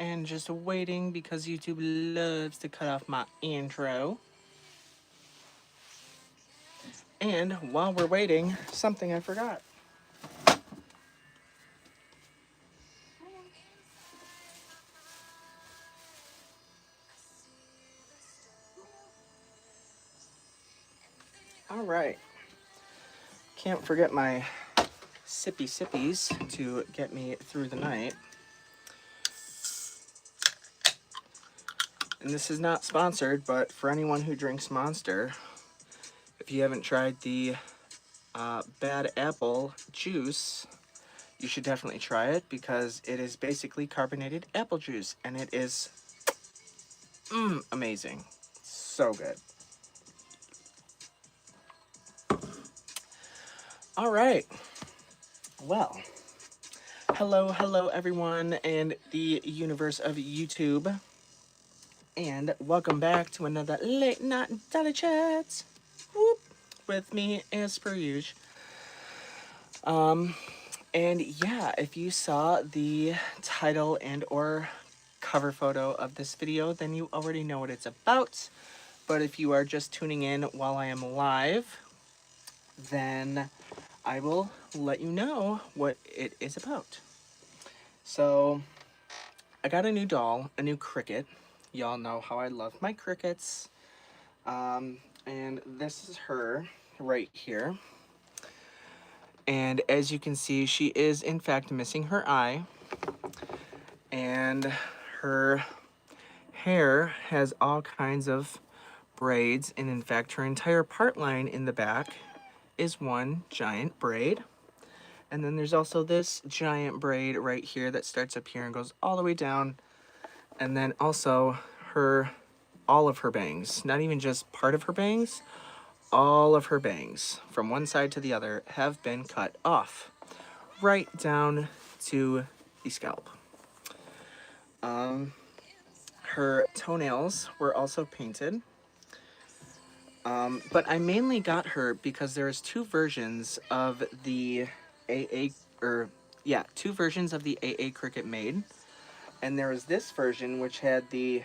and just waiting because YouTube loves to cut off my intro. And while we're waiting, something I forgot. All right. Can't forget my sippy sippies to get me through the night. And this is not sponsored, but for anyone who drinks Monster, if you haven't tried the bad apple juice, you should definitely try it because it is basically carbonated apple juice and it is amazing. So good. All right. Well, hello everyone and the universe of YouTube. And welcome back to another late night Dolly Chats. Whoop, with me as per usual. And yeah, if you saw the title and or cover photo of this video, then you already know what it's about. But if you are just tuning in while I am live, then I will let you know what it is about. So, I got a new doll, a new cricket. Y'all know how I love my crickets. And this is her right here. And as you can see, she is in fact missing her eye. And her hair has all kinds of braids. And in fact, her entire part line in the back is one giant braid. And then there's also this giant braid right here that starts up here and goes all the way down. And then also all of her bangs, not even just part of her bangs, all of her bangs from one side to the other have been cut off right down to the scalp. Her toenails were also painted. But I mainly got her because there's two versions of the two versions of the AA cricket made. And there was this version which had the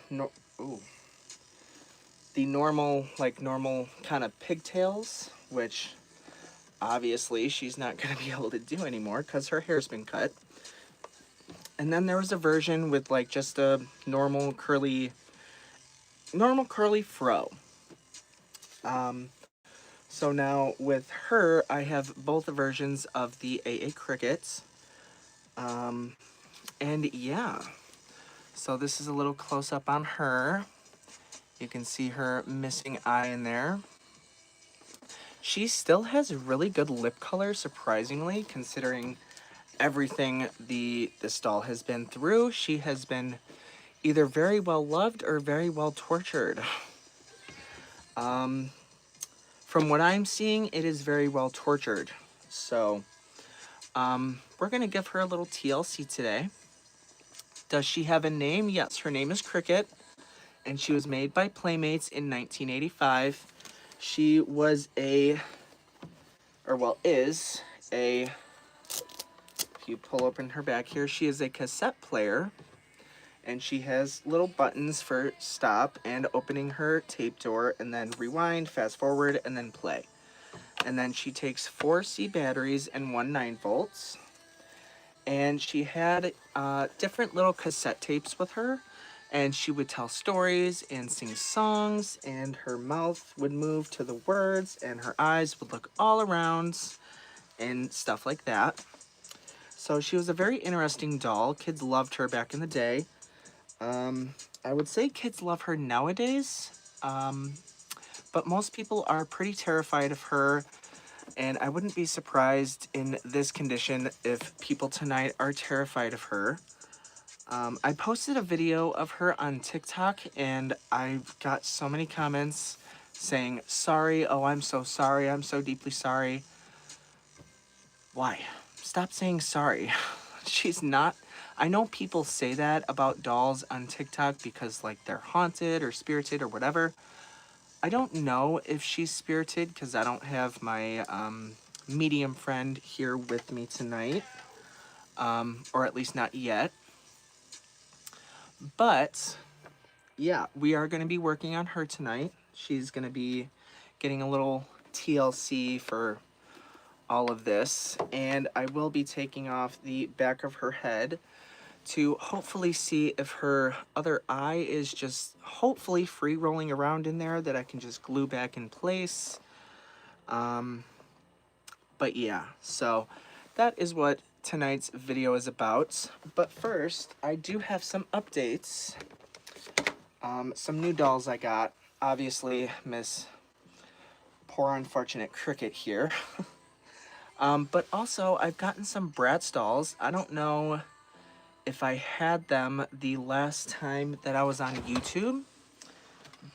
normal kind of pigtails, which obviously she's not going to be able to do anymore because her hair's been cut. And then there was a version with like just a normal curly fro. So now with her, I have both versions of the AA crickets. And yeah, so this is a little close up on her. You can see her missing eye in there. She still has really good lip color, surprisingly, considering everything this doll has been through. She has been either very well loved or very well tortured. From what I'm seeing, it is very well tortured. So, we're gonna give her a little TLC today. Does she have a name? Yes, her name is Cricket, and she was made by Playmates in 1985. She was is a, if you pull open her back here, she is a cassette player, and she has little buttons for stop and opening her tape door, and then rewind, fast forward, and then play. And then she takes 4 C batteries and 1 9-volt. And she had different little cassette tapes with her, and she would tell stories and sing songs, and her mouth would move to the words, and her eyes would look all around, and stuff like that. So she was a very interesting doll. Kids loved her back in the day. I would say kids love her nowadays, but most people are pretty terrified of her, and I wouldn't be surprised in this condition if people tonight are terrified of her. I posted a video of her on TikTok, and I got so many comments saying, sorry, oh, I'm so sorry, I'm so deeply sorry. Why? Stop saying sorry. She's not... I know people say that about dolls on TikTok because, like, they're haunted or spirited or whatever. I don't know if she's spirited because I don't have my medium friend here with me tonight. Or at least not yet. But yeah, we are going to be working on her tonight. She's going to be getting a little TLC for all of this, and I will be taking off the back of her head to hopefully see if her other eye is just hopefully free rolling around in there that I can just glue back in place. But yeah, so that is what tonight's video is about. But first, I do have some updates. Some new dolls I got. Obviously, Miss Poor Unfortunate Cricket here. But also, I've gotten some Bratz dolls. I don't know if I had them the last time that I was on YouTube,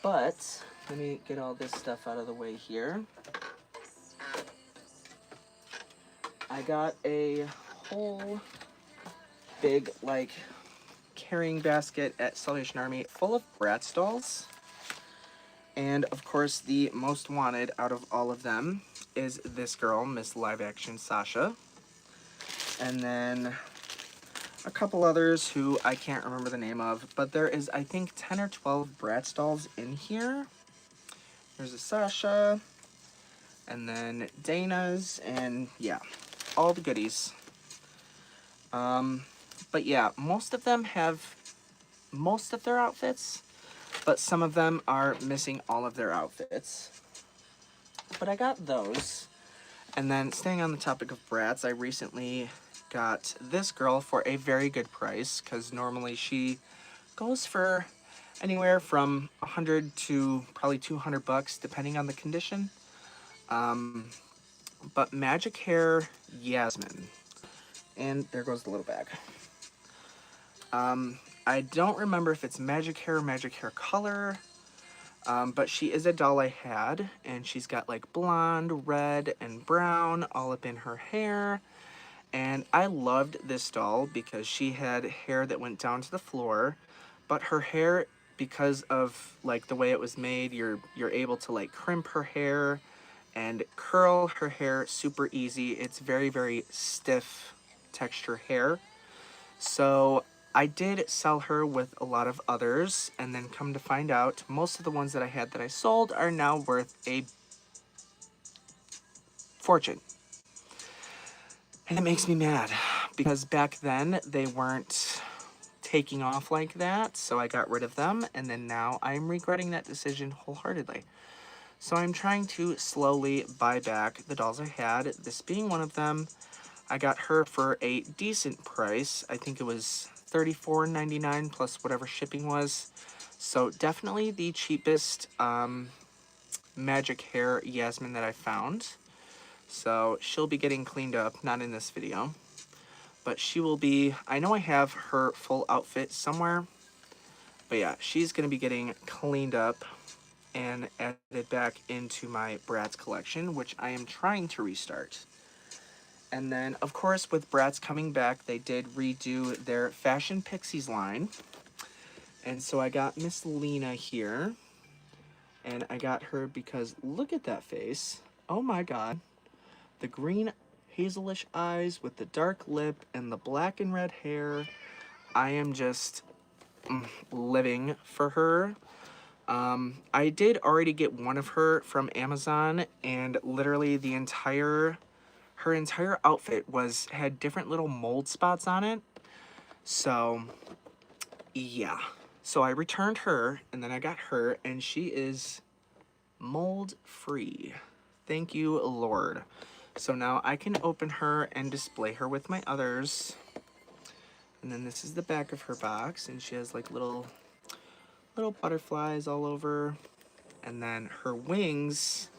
but let me get all this stuff out of the way here. I got a whole big, like, carrying basket at Salvation Army full of Bratz dolls. And, of course, the most wanted out of all of them is this girl, Miss Live Action Sasha. And then a couple others who I can't remember the name of, but there is, I think, 10 or 12 Bratz dolls in here. There's a Sasha, and then Dana's, and yeah, all the goodies. But yeah, most of them have most of their outfits, but some of them are missing all of their outfits. But I got those. And then staying on the topic of Bratz, I recently got this girl for a very good price, because normally she goes for anywhere from 100 to probably 200 bucks depending on the condition. But Magic Hair Yasmin. And there goes the little bag. I don't remember if it's Magic Hair or Magic Hair Color, but she is a doll I had, and she's got like blonde, red, and brown all up in her hair. And I loved this doll because she had hair that went down to the floor, but her hair, because of like the way it was made, you're able to like crimp her hair and curl her hair super easy. It's very, very stiff texture hair. So I did sell her with a lot of others, and then come to find out, most of the ones that I had that I sold are now worth a fortune. And it makes me mad, because back then they weren't taking off like that, so I got rid of them, and then now I'm regretting that decision wholeheartedly. So I'm trying to slowly buy back the dolls I had, this being one of them. I got her for a decent price. I think it was $34.99 plus whatever shipping was. So definitely the cheapest Magic Hair Yasmin that I found. So she'll be getting cleaned up, not in this video, but she will be, I know I have her full outfit somewhere, but yeah, she's going to be getting cleaned up and added back into my Bratz collection, which I am trying to restart. And then, of course, with Bratz coming back, they did redo their Fashion Pixies line. And so I got Miss Lena here, and I got her because look at that face. Oh my god. The green hazelish eyes with the dark lip and the black and red hair. I am just living for her. I did already get one of her from Amazon, and literally her entire outfit had different little mold spots on it. So yeah, so I returned her, and then I got her, and she is mold free. Thank you, Lord. So now I can open her and display her with my others. And then this is the back of her box, and she has like little butterflies all over. And then her wings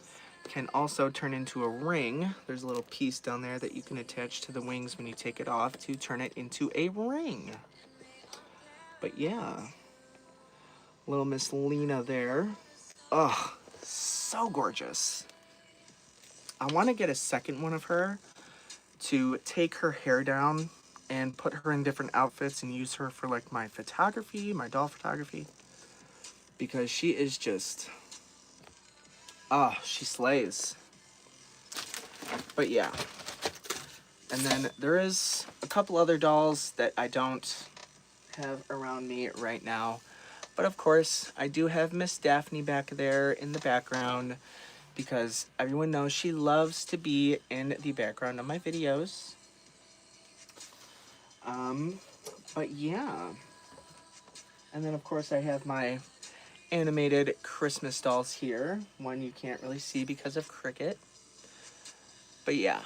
can also turn into a ring. There's a little piece down there that you can attach to the wings when you take it off to turn it into a ring. But yeah, little Miss Lena there. Ugh, so gorgeous. I want to get a second one of her to take her hair down and put her in different outfits and use her for like my photography, my doll photography, because she is just, she slays. But yeah, and then there is a couple other dolls that I don't have around me right now. But of course, I do have Miss Daphne back there in the background because everyone knows she loves to be in the background of my videos. But yeah. And then of course I have my animated Christmas dolls here. One you can't really see because of Cricket. But yeah.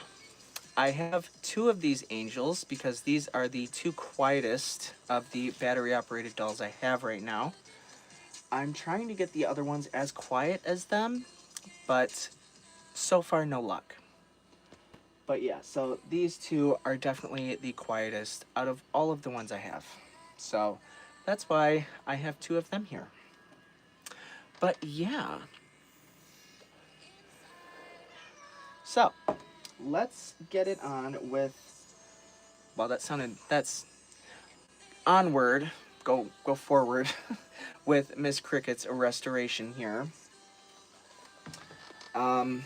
I have two of these angels because these are the two quietest of the battery operated dolls I have right now. I'm trying to get the other ones as quiet as them, but so far no luck. But yeah, so these two are definitely the quietest out of all of the ones I have. So that's why I have two of them here. But yeah. So let's get it on with, well, that's onward, go forward with Miss Cricket's restoration here. And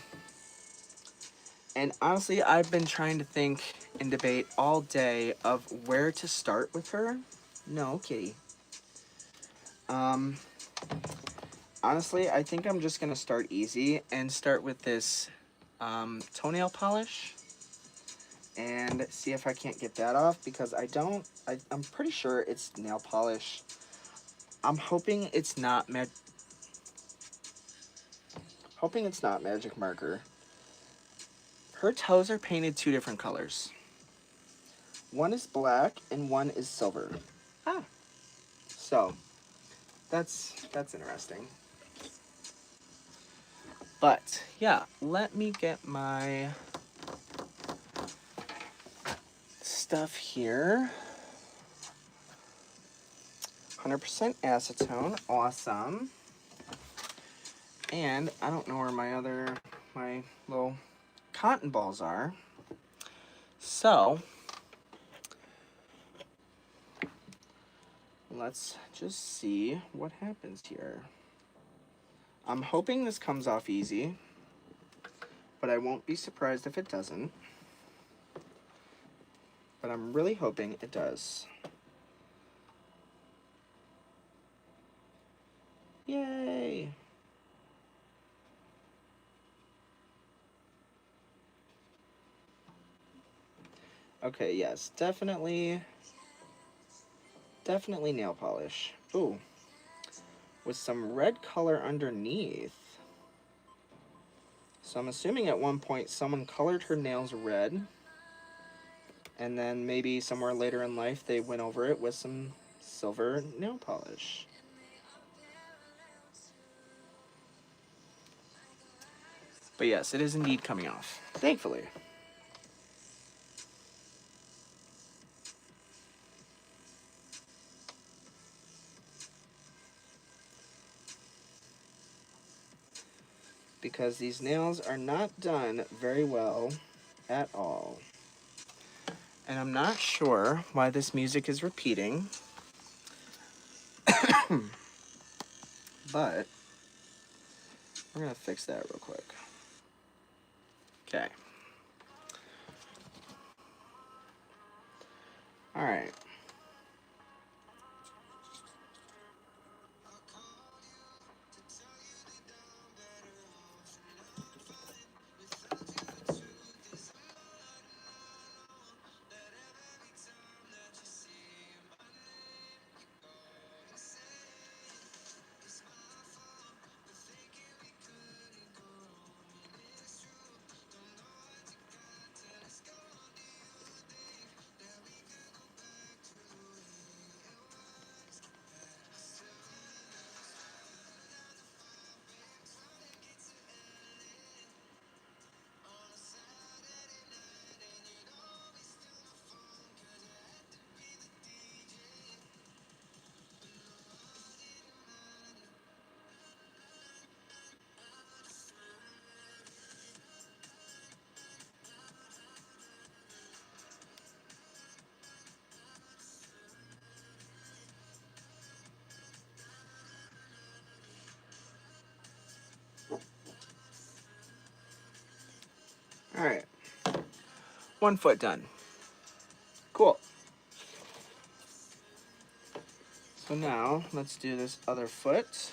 honestly, I've been trying to think and debate all day of where to start with her. No, kitty. Honestly, I think I'm just gonna start easy and start with this toenail polish and see if I can't get that off because I'm pretty sure it's nail polish. I'm hoping it's not magic marker. Her toes are painted two different colors. One is black and one is silver. Ah. So, that's interesting. But, yeah, let me get my stuff here. 100% acetone, awesome. And I don't know where my little cotton balls are. So, let's just see what happens here. I'm hoping this comes off easy, but I won't be surprised if it doesn't. But I'm really hoping it does. Yay! Okay, yes, definitely nail polish. Ooh, with some red color underneath. So I'm assuming at one point someone colored her nails red, and then maybe somewhere later in life they went over it with some silver nail polish. But yes, it is indeed coming off, thankfully. Because these nails are not done very well at all. And I'm not sure why this music is repeating. But we're going to fix that real quick. Okay. Alright. Alright. 1 foot done. Cool. So now let's do this other foot.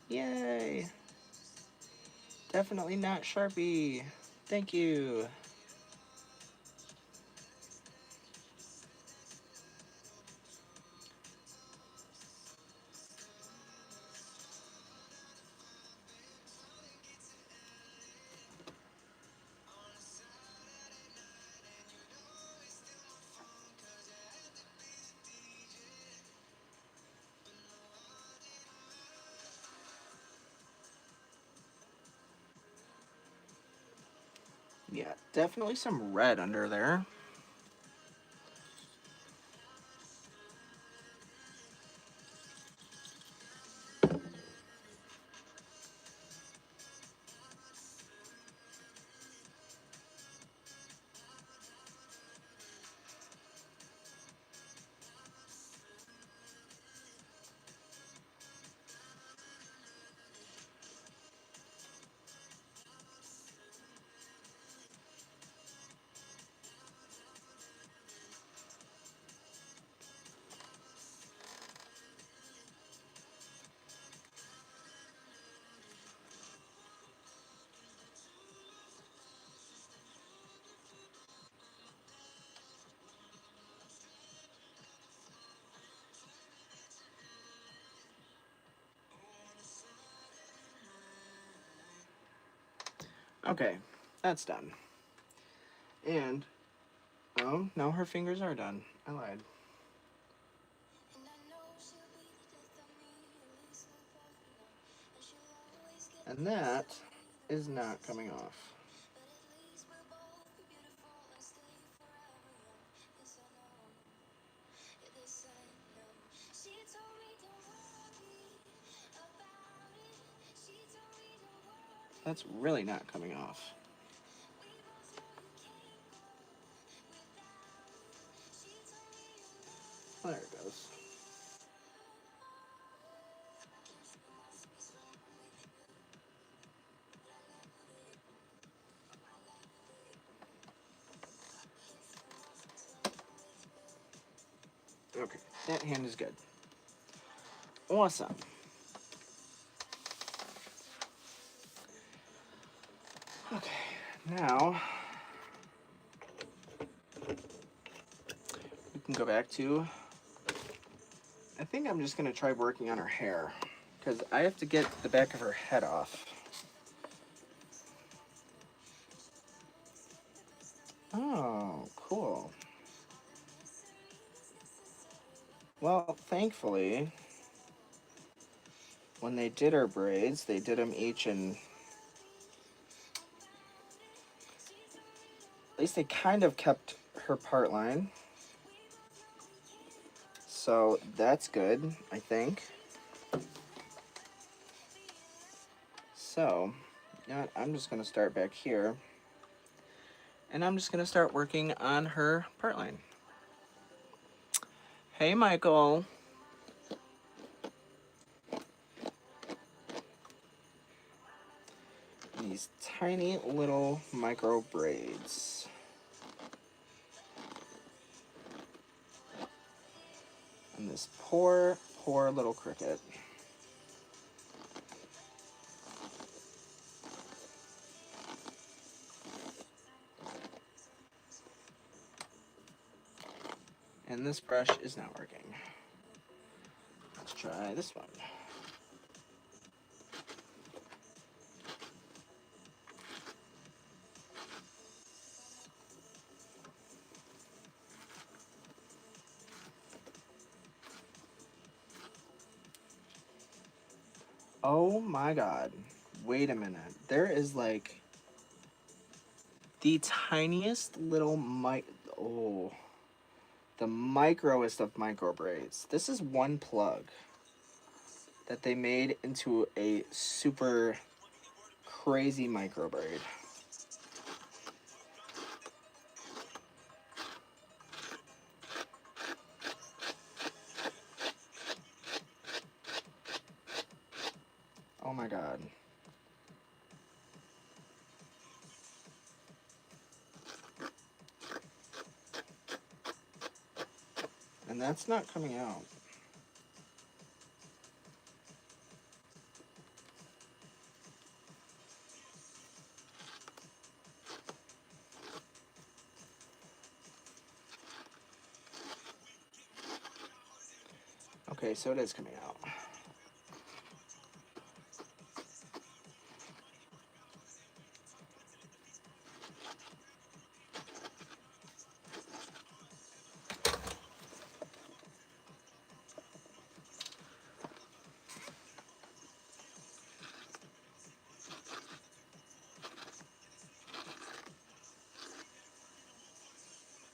Yay! Definitely not Sharpie. Thank you. Yeah, definitely some red under there. Okay, that's done. And, oh, no, her fingers are done. I lied. And that is not coming off. That's really not coming off. There it goes. Okay, that hand is good. Awesome. Okay, now we can go back to, I think I'm just gonna try working on her hair because I have to get the back of her head off. Oh, cool. Well, thankfully, when they did her braids, they did them each in, at least they kind of kept her part line. So that's good, I think. So, you know what, I'm just gonna start back here. And I'm just gonna start working on her part line. Hey, Michael. These tiny little micro braids. And this poor, poor little cricket. And this brush is not working. Let's try this one. Oh my god. Wait a minute. There is like the tiniest little the microest of micro braids. This is one plug that they made into a super crazy micro braid. And that's not coming out. Okay, so it is coming out.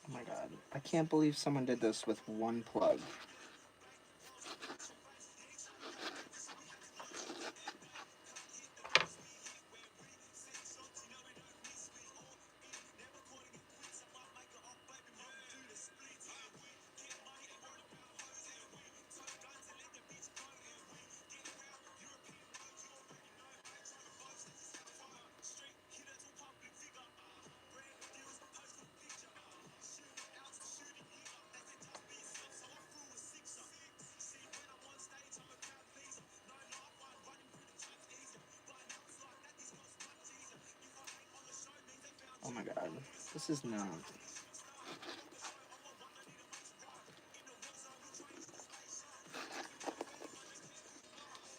Oh my god. I can't believe someone did this with one plug. Oh my god. This is not.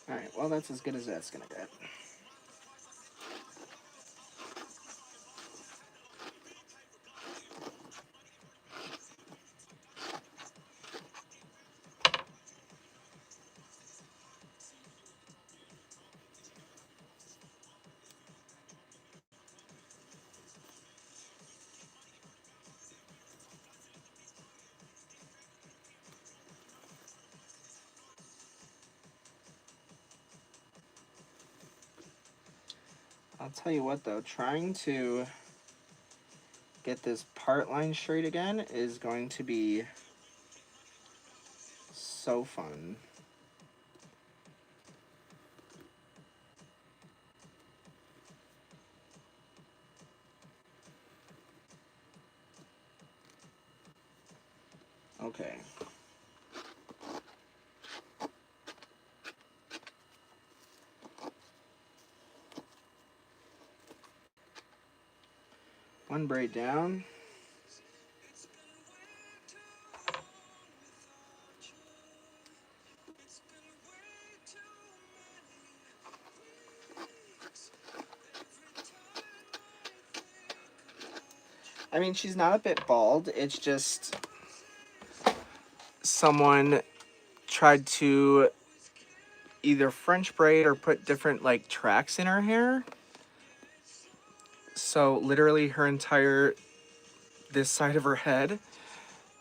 Alright, well, that's as good as that's gonna get. I'll tell you what, though, trying to get this part line straight again is going to be so fun. Okay. One braid down. I mean, she's not a bit bald. It's just someone tried to either French braid or put different, like, tracks in her hair. So literally her entire, this side of her head,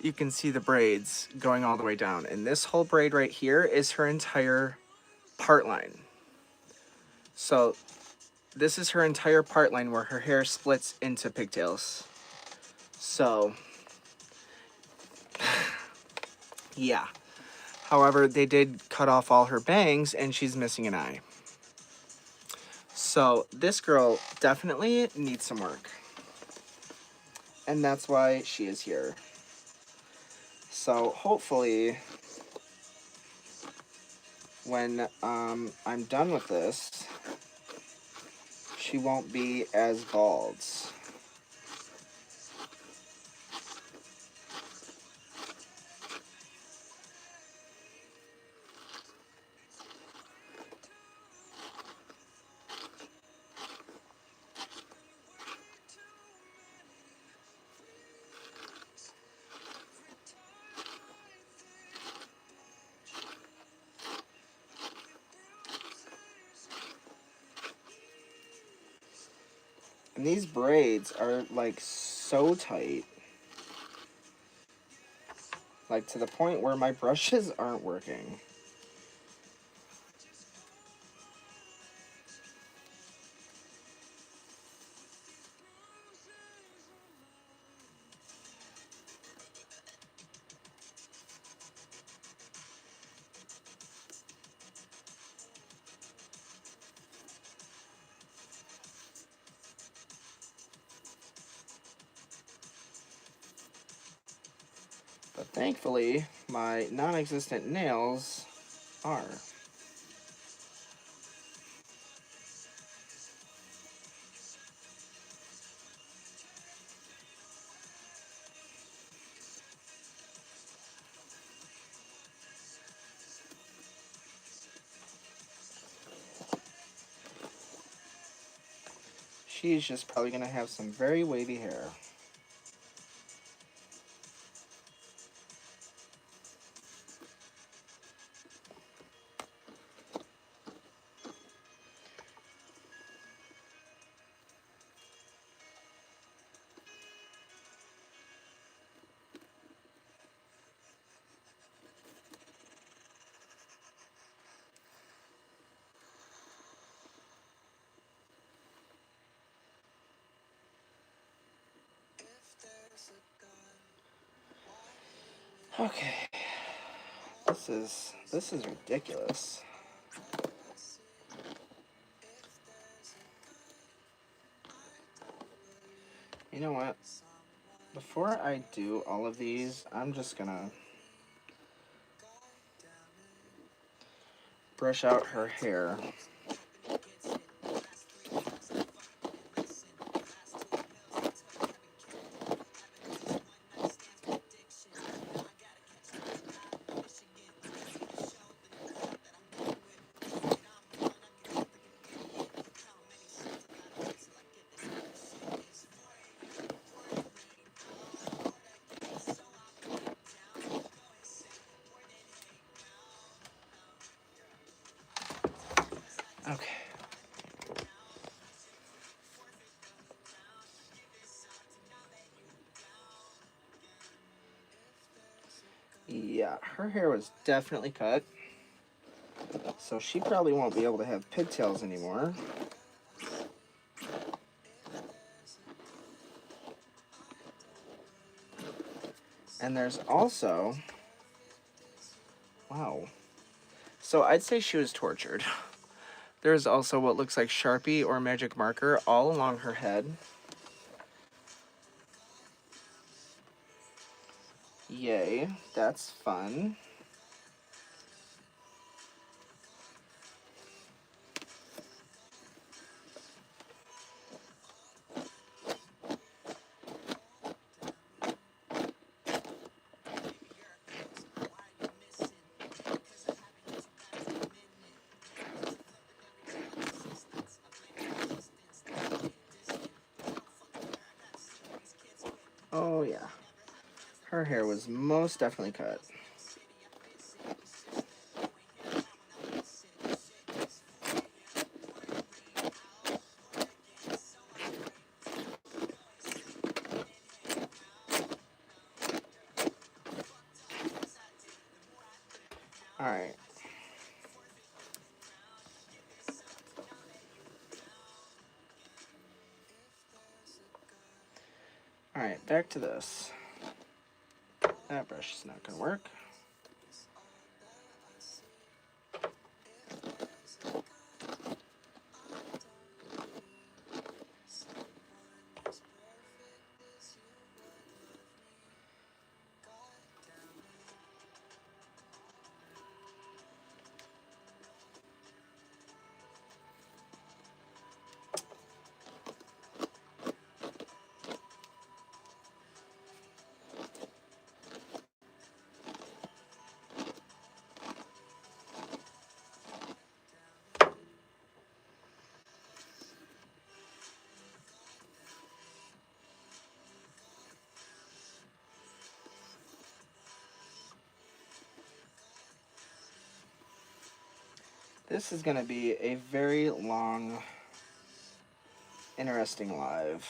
you can see the braids going all the way down. And this whole braid right here is her entire part line. So this is her entire part line where her hair splits into pigtails. So, yeah. However, they did cut off all her bangs and she's missing an eye. So this girl definitely needs some work. And that's why she is here. So hopefully when I'm done with this, she won't be as bald. And these braids are like so tight. Like to the point where my brushes aren't working. But thankfully, my non-existent nails are. She's just probably going to have some very wavy hair. Okay. This is ridiculous. You know what? Before I do all of these, I'm just gonna brush out her hair. Okay. Yeah, her hair was definitely cut. So she probably won't be able to have pigtails anymore. And there's also... Wow. So I'd say she was tortured. There's also what looks like Sharpie or magic marker all along her head. Yay, that's fun. Oh yeah, her hair was most definitely cut. Alright. Alright, back to this. That brush is not going to work. This is going to be a very long, interesting live.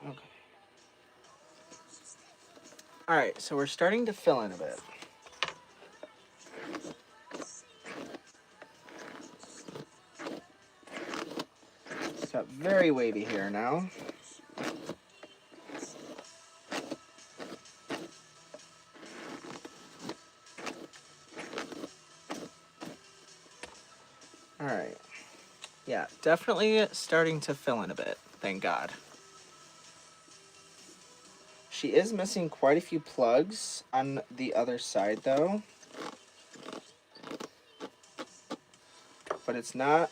Okay. All right, so we're starting to fill in a bit. It's got very wavy hair now. All right. Yeah, definitely starting to fill in a bit, thank God. She is missing quite a few plugs on the other side though. But it's not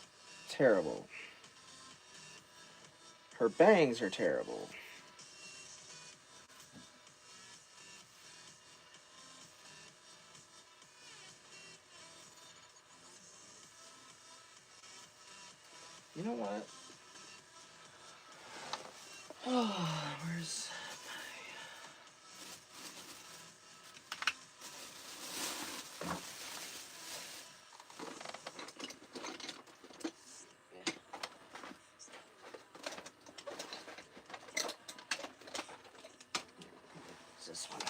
terrible. Her bangs are terrible. You know what? Oh, where's... What's this one?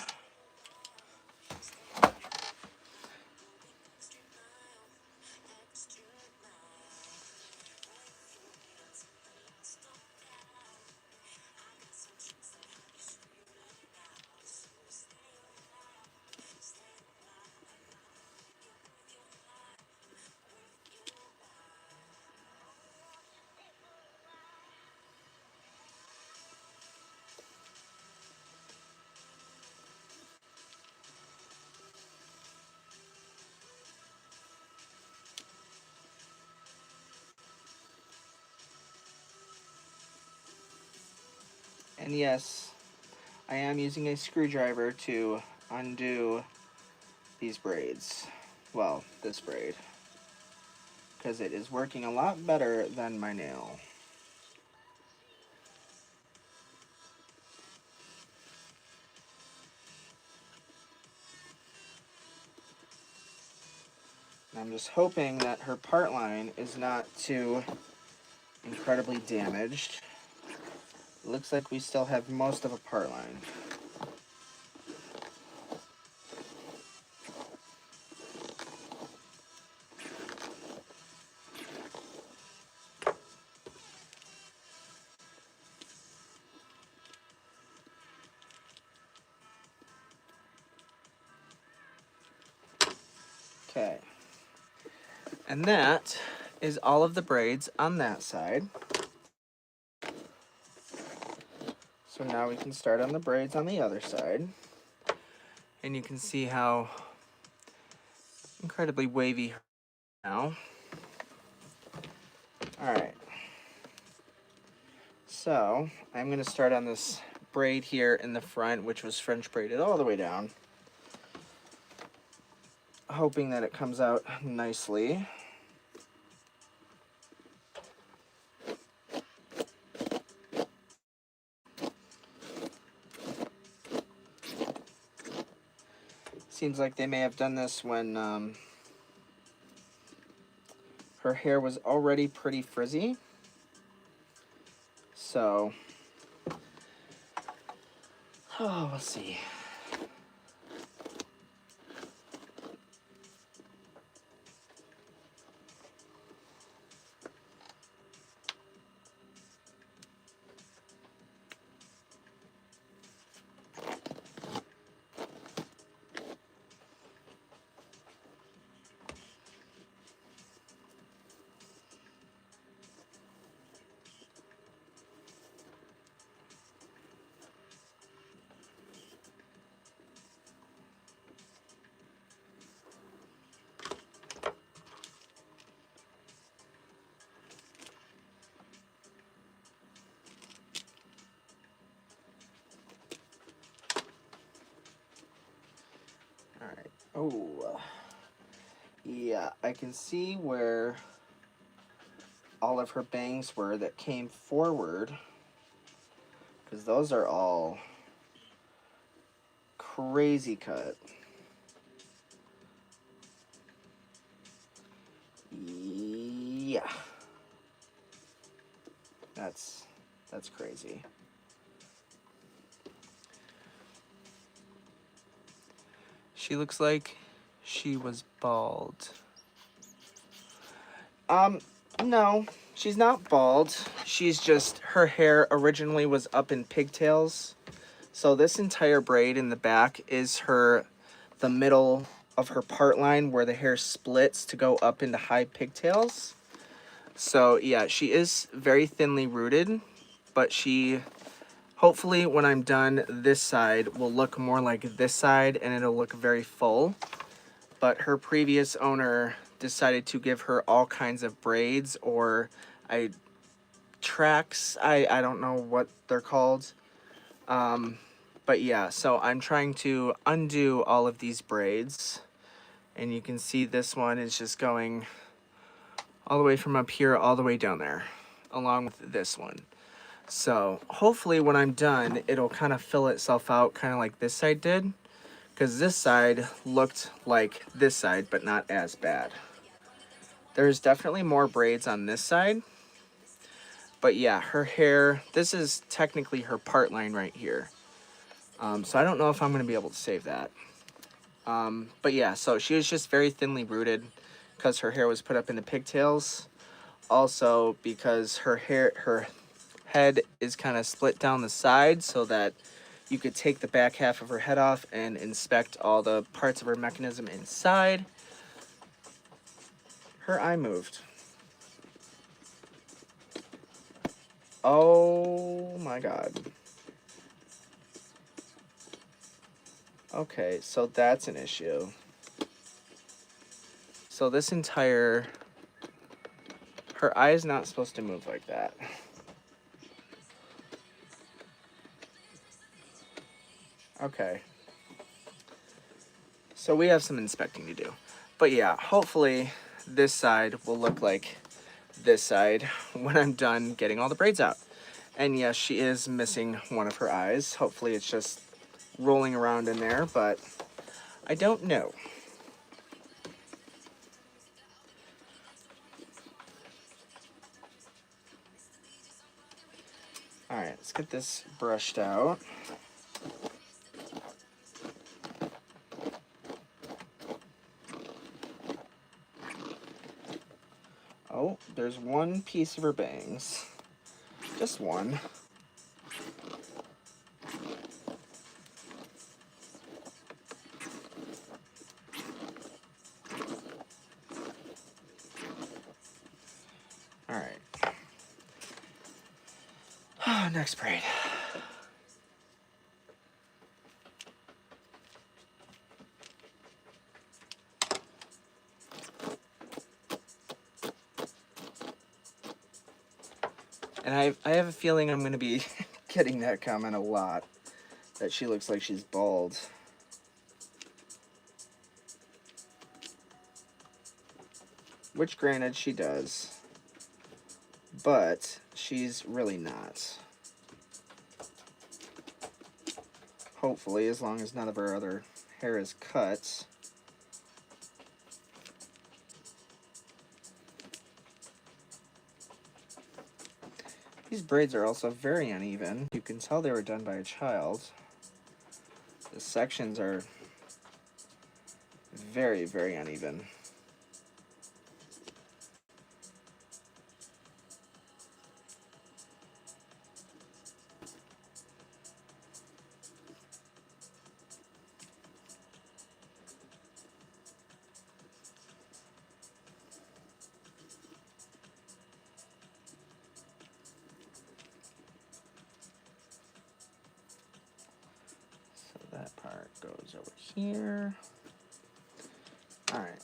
And yes, I am using a screwdriver to undo these braids. Well, this braid. Because it is working a lot better than my nail. And I'm just hoping that her part line is not too incredibly damaged. It looks like we still have most of a part line. Okay. And that is all of the braids on that side. So now we can start on the braids on the other side. And you can see how incredibly wavy now. Alright. So I'm going to start on this braid here in the front, which was French braided all the way down. Hoping that it comes out nicely. Seems like they may have done this when her hair was already pretty frizzy. So, oh, we'll see. Alright. Oh. Yeah, I can see where all of her bangs were that came forward. Because those are all crazy cut. Yeah. That's crazy. She looks like she was bald. No, she's not bald. She's just, her hair originally was up in pigtails. So this entire braid in the back is the middle of her part line where the hair splits to go up into high pigtails. So yeah, she is very thinly rooted, but she, hopefully when I'm done, this side will look more like this side and it'll look very full. But her previous owner decided to give her all kinds of braids or tracks. I don't know what they're called. But yeah, so I'm trying to undo all of these braids. And you can see this one is just going all the way from up here all the way down there, along with this one. So hopefully when I'm done, it'll kind of fill itself out, kind of like this side did. Because this side looked like this side, but not as bad. There's definitely more braids on this side. But yeah, her hair, this is technically her part line right here. So I don't know if I'm going to be able to save that. But yeah, so she was just very thinly rooted because her hair was put up into pigtails. Also because her head is kind of split down the side so that you could take the back half of her head off and inspect all the parts of her mechanism inside. Her eye moved. Oh my God. Okay, so that's an issue. So this entire, her eye is not supposed to move like that. Okay. So we have some inspecting to do. But yeah, hopefully this side will look like this side when I'm done getting all the braids out. And yes, she is missing one of her eyes. Hopefully it's just rolling around in there, but I don't know. All right, let's get this brushed out. Oh, there's one piece of her bangs. Just one. All right. Next braid. And I have a feeling I'm going to be getting that comment a lot, that she looks like she's bald. Which, granted, she does. But she's really not. Hopefully, as long as none of her other hair is cut. These braids are also very uneven. You can tell they were done by a child. The sections are very, very uneven. That part goes over here. All right.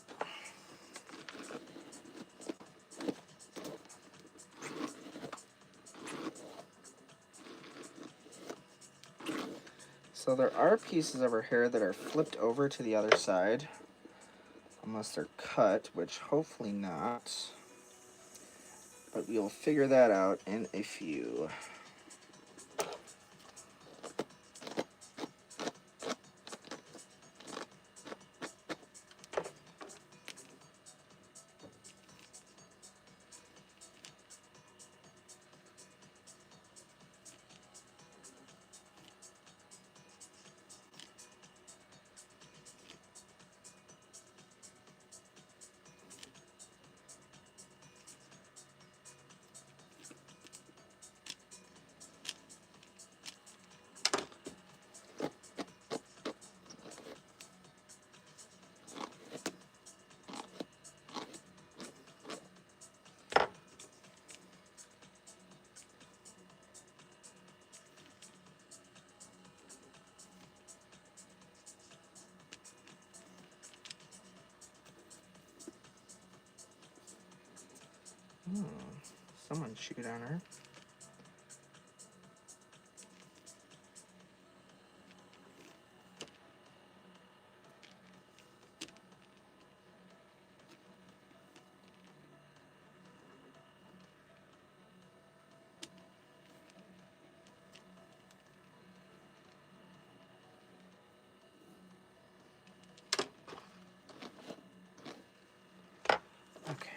So there are pieces of her hair that are flipped over to the other side, unless they're cut, which hopefully not. But we'll figure that out in a few. Someone chewed on her. Okay.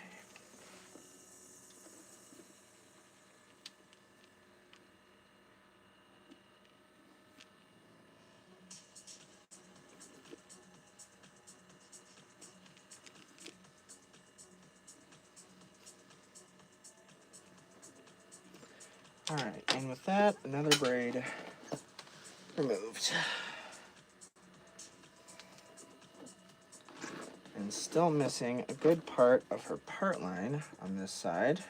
All right, and with that, another braid removed. And still missing a good part of her part line on this side.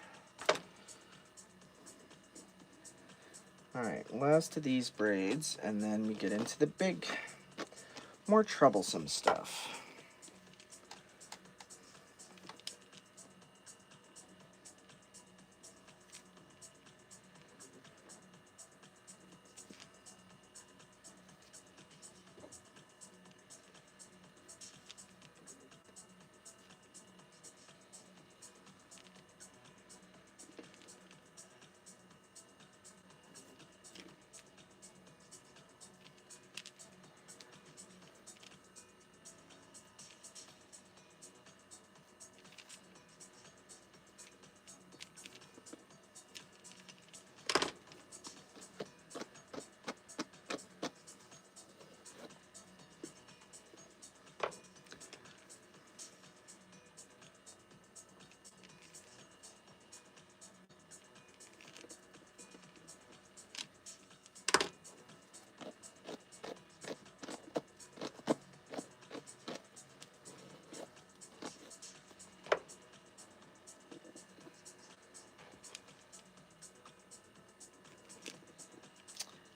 All right, last of these braids, and then we get into the big, more troublesome stuff.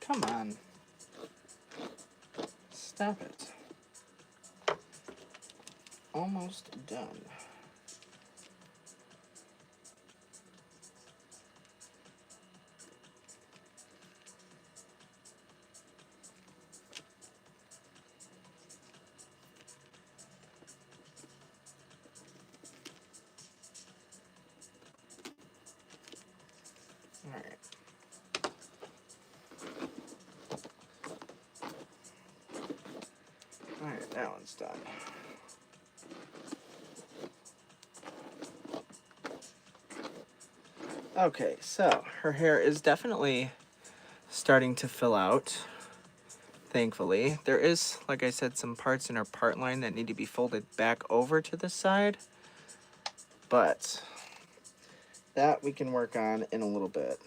Come on. Stop it. Almost done. All right. All right, that one's done. Okay, so her hair is definitely starting to fill out, thankfully. There is, like I said, some parts in her part line that need to be folded back over to the side, but that we can work on in a little bit.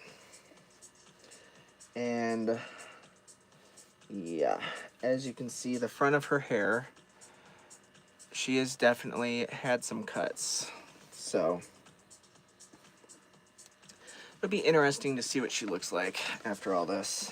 And yeah, as you can see, the front of her hair, she has definitely had some cuts. So it'll be interesting to see what she looks like after all this.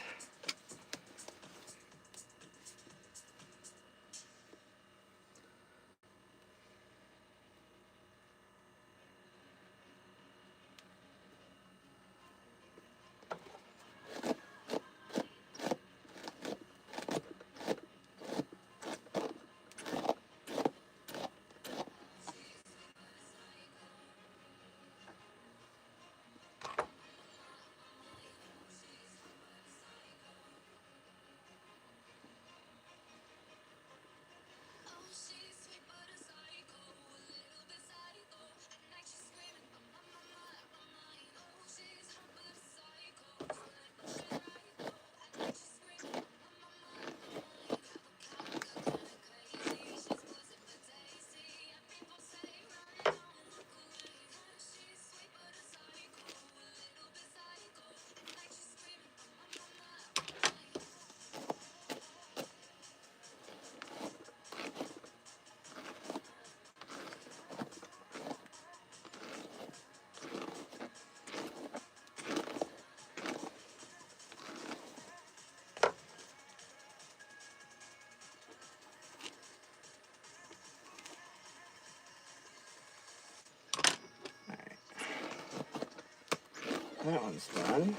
That one's done.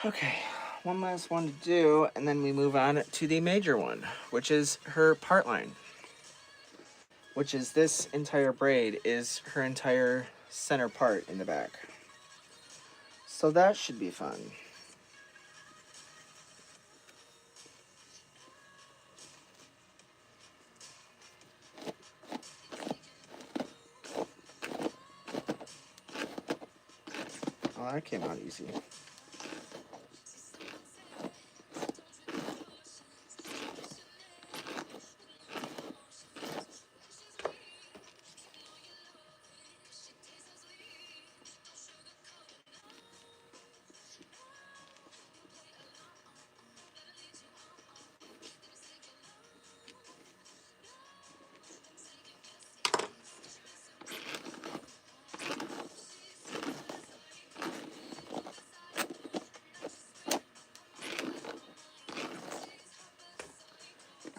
Okay, one last one to do, and then we move on to the major one, which is her part line. Which is this entire braid is her entire center part in the back. So that should be fun. Oh, that came out easy.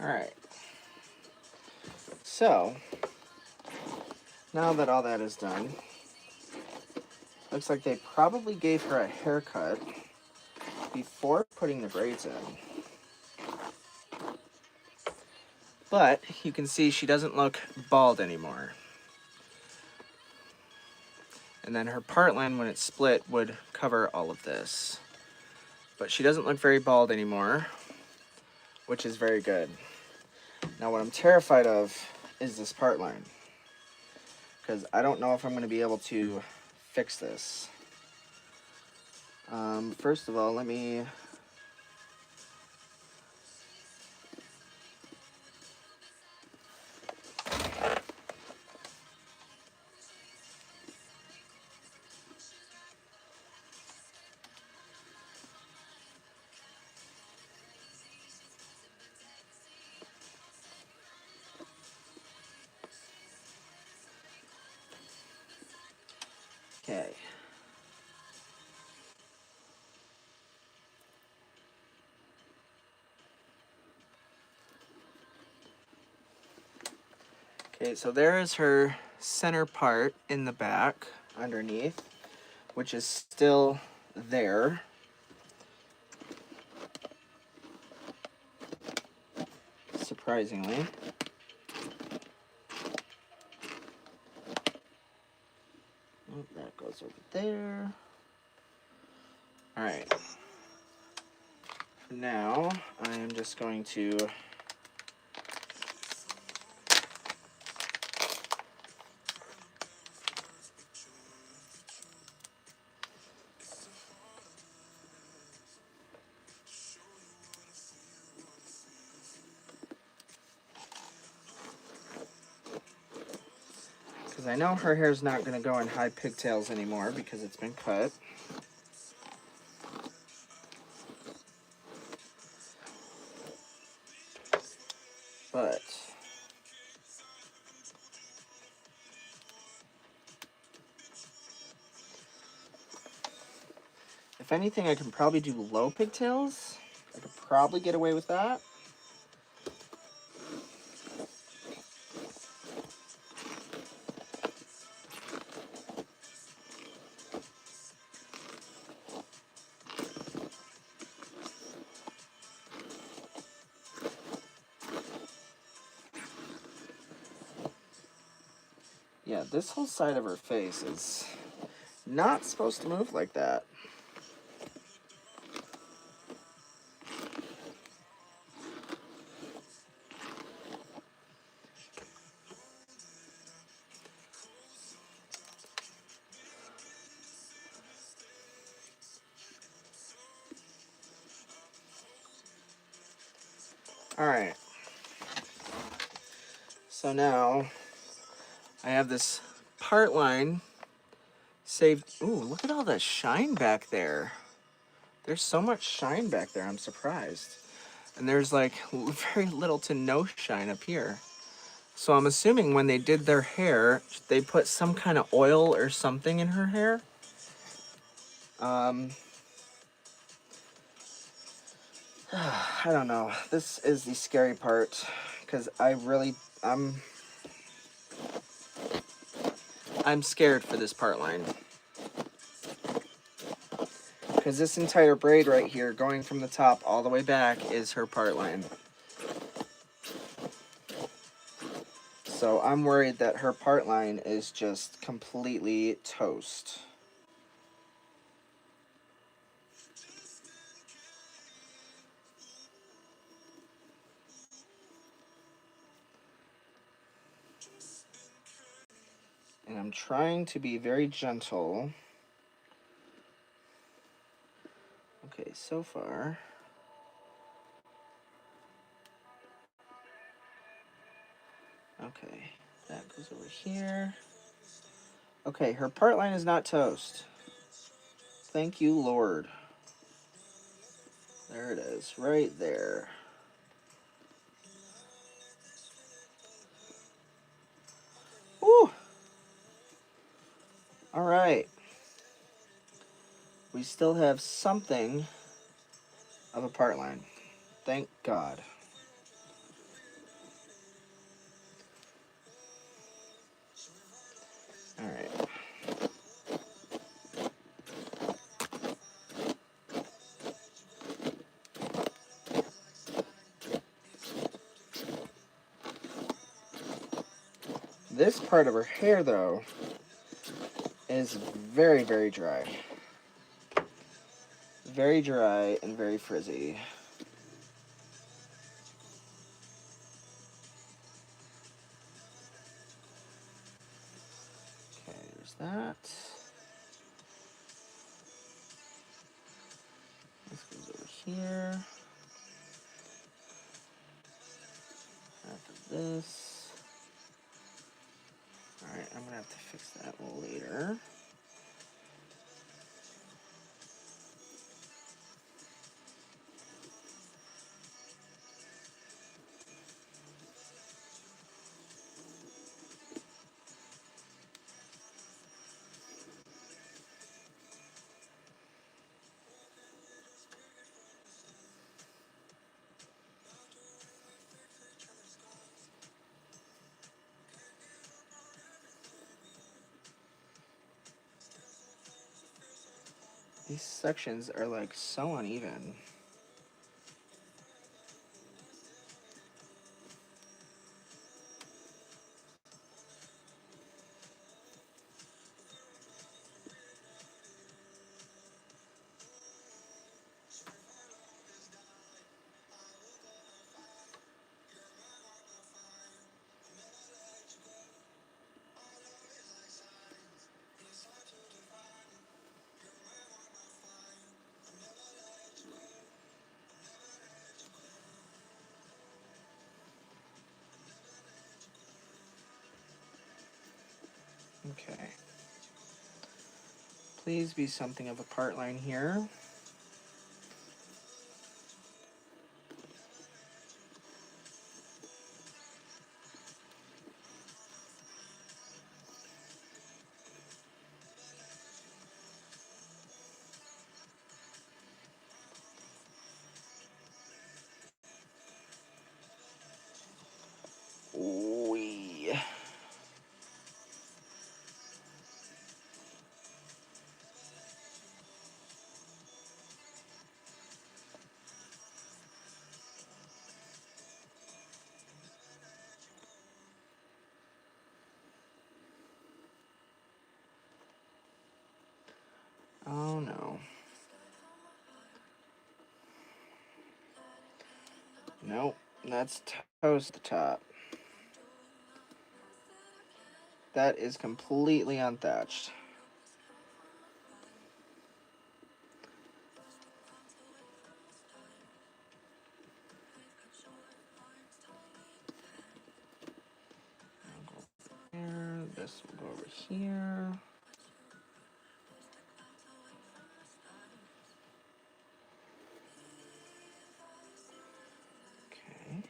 All right. So, now that all that is done, looks like they probably gave her a haircut before putting the braids in. But you can see she doesn't look bald anymore. And then her part line, when it's split, would cover all of this. But she doesn't look very bald anymore, which is very good. Now what I'm terrified of is this part line, because I don't know if I'm going to be able to fix this. First of all, let me... Okay. Okay, so there is her center part in the back underneath, which is still there. Surprisingly. Oh, that goes over there. All right. Now, I am just going to because I know her hair's not going to go in high pigtails anymore because it's been cut. But if anything, I can probably do low pigtails. I could probably get away with that. Yeah, this whole side of her face is not supposed to move like that. All right. So now I have this part line saved. Ooh, look at all the shine back there. There's so much shine back there, I'm surprised. And there's like very little to no shine up here. So I'm assuming when they did their hair, they put some kind of oil or something in her hair. I don't know. This is the scary part because I really I'm scared for this part line. Because this entire braid right here, going from the top all the way back, is her part line. So I'm worried that her part line is just completely toast. And I'm trying to be very gentle. Okay, so far. Okay, that goes over here. Okay, her part line is not toast. Thank you, Lord. There it is, right there. Woo! All right. We still have something of a part line. Thank God. All right. This part of her hair, though, is very, very dry. Very dry and very frizzy. Okay, there's that. This goes over here. After this. Alright, I'm gonna have to fix that later. These sections are like so uneven. Okay. Please be something of a part line here. Wee. Oh no. Nope, that's toast at the top. That is completely unthatched. Here, this will go over here. Okay.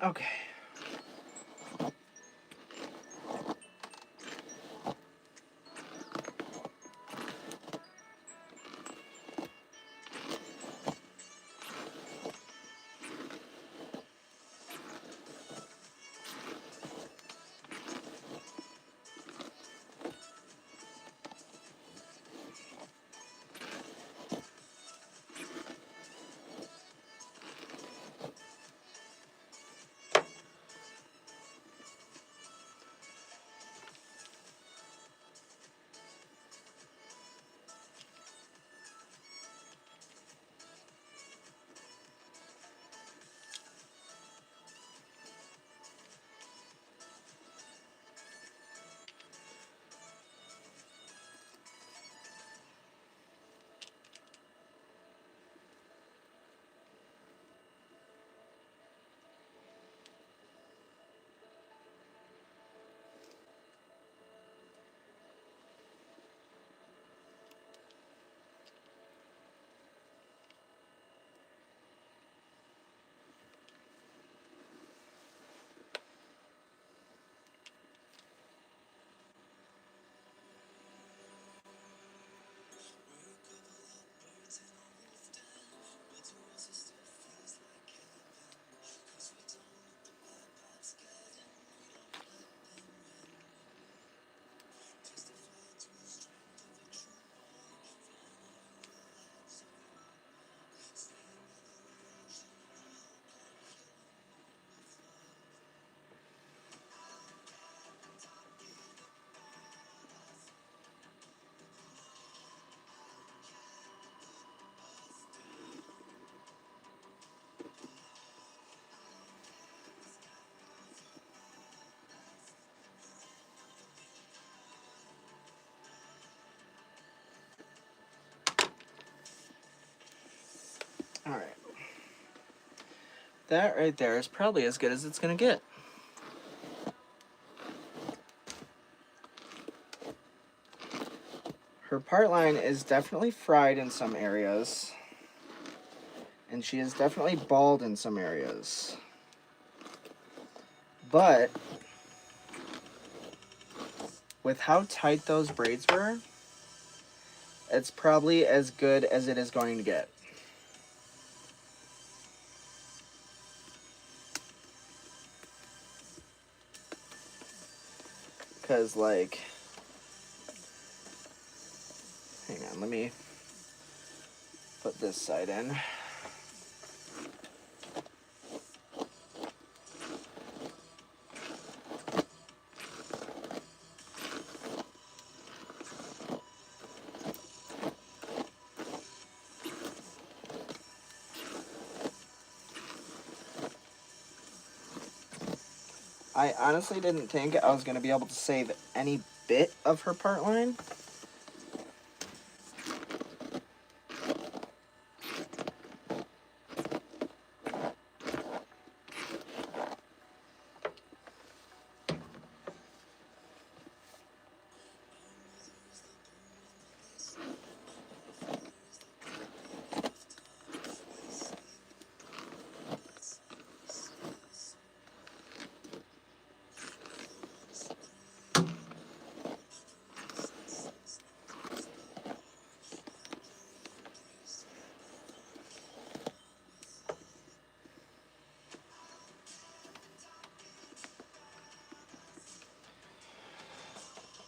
Okay. All right. That right there is probably as good as it's going to get. Her part line is definitely fried in some areas, and she is definitely bald in some areas. But with how tight those braids were, it's probably as good as it is going to get. Because, like, hang on, let me put this side in. I honestly didn't think I was going to be able to save any bit of her part line.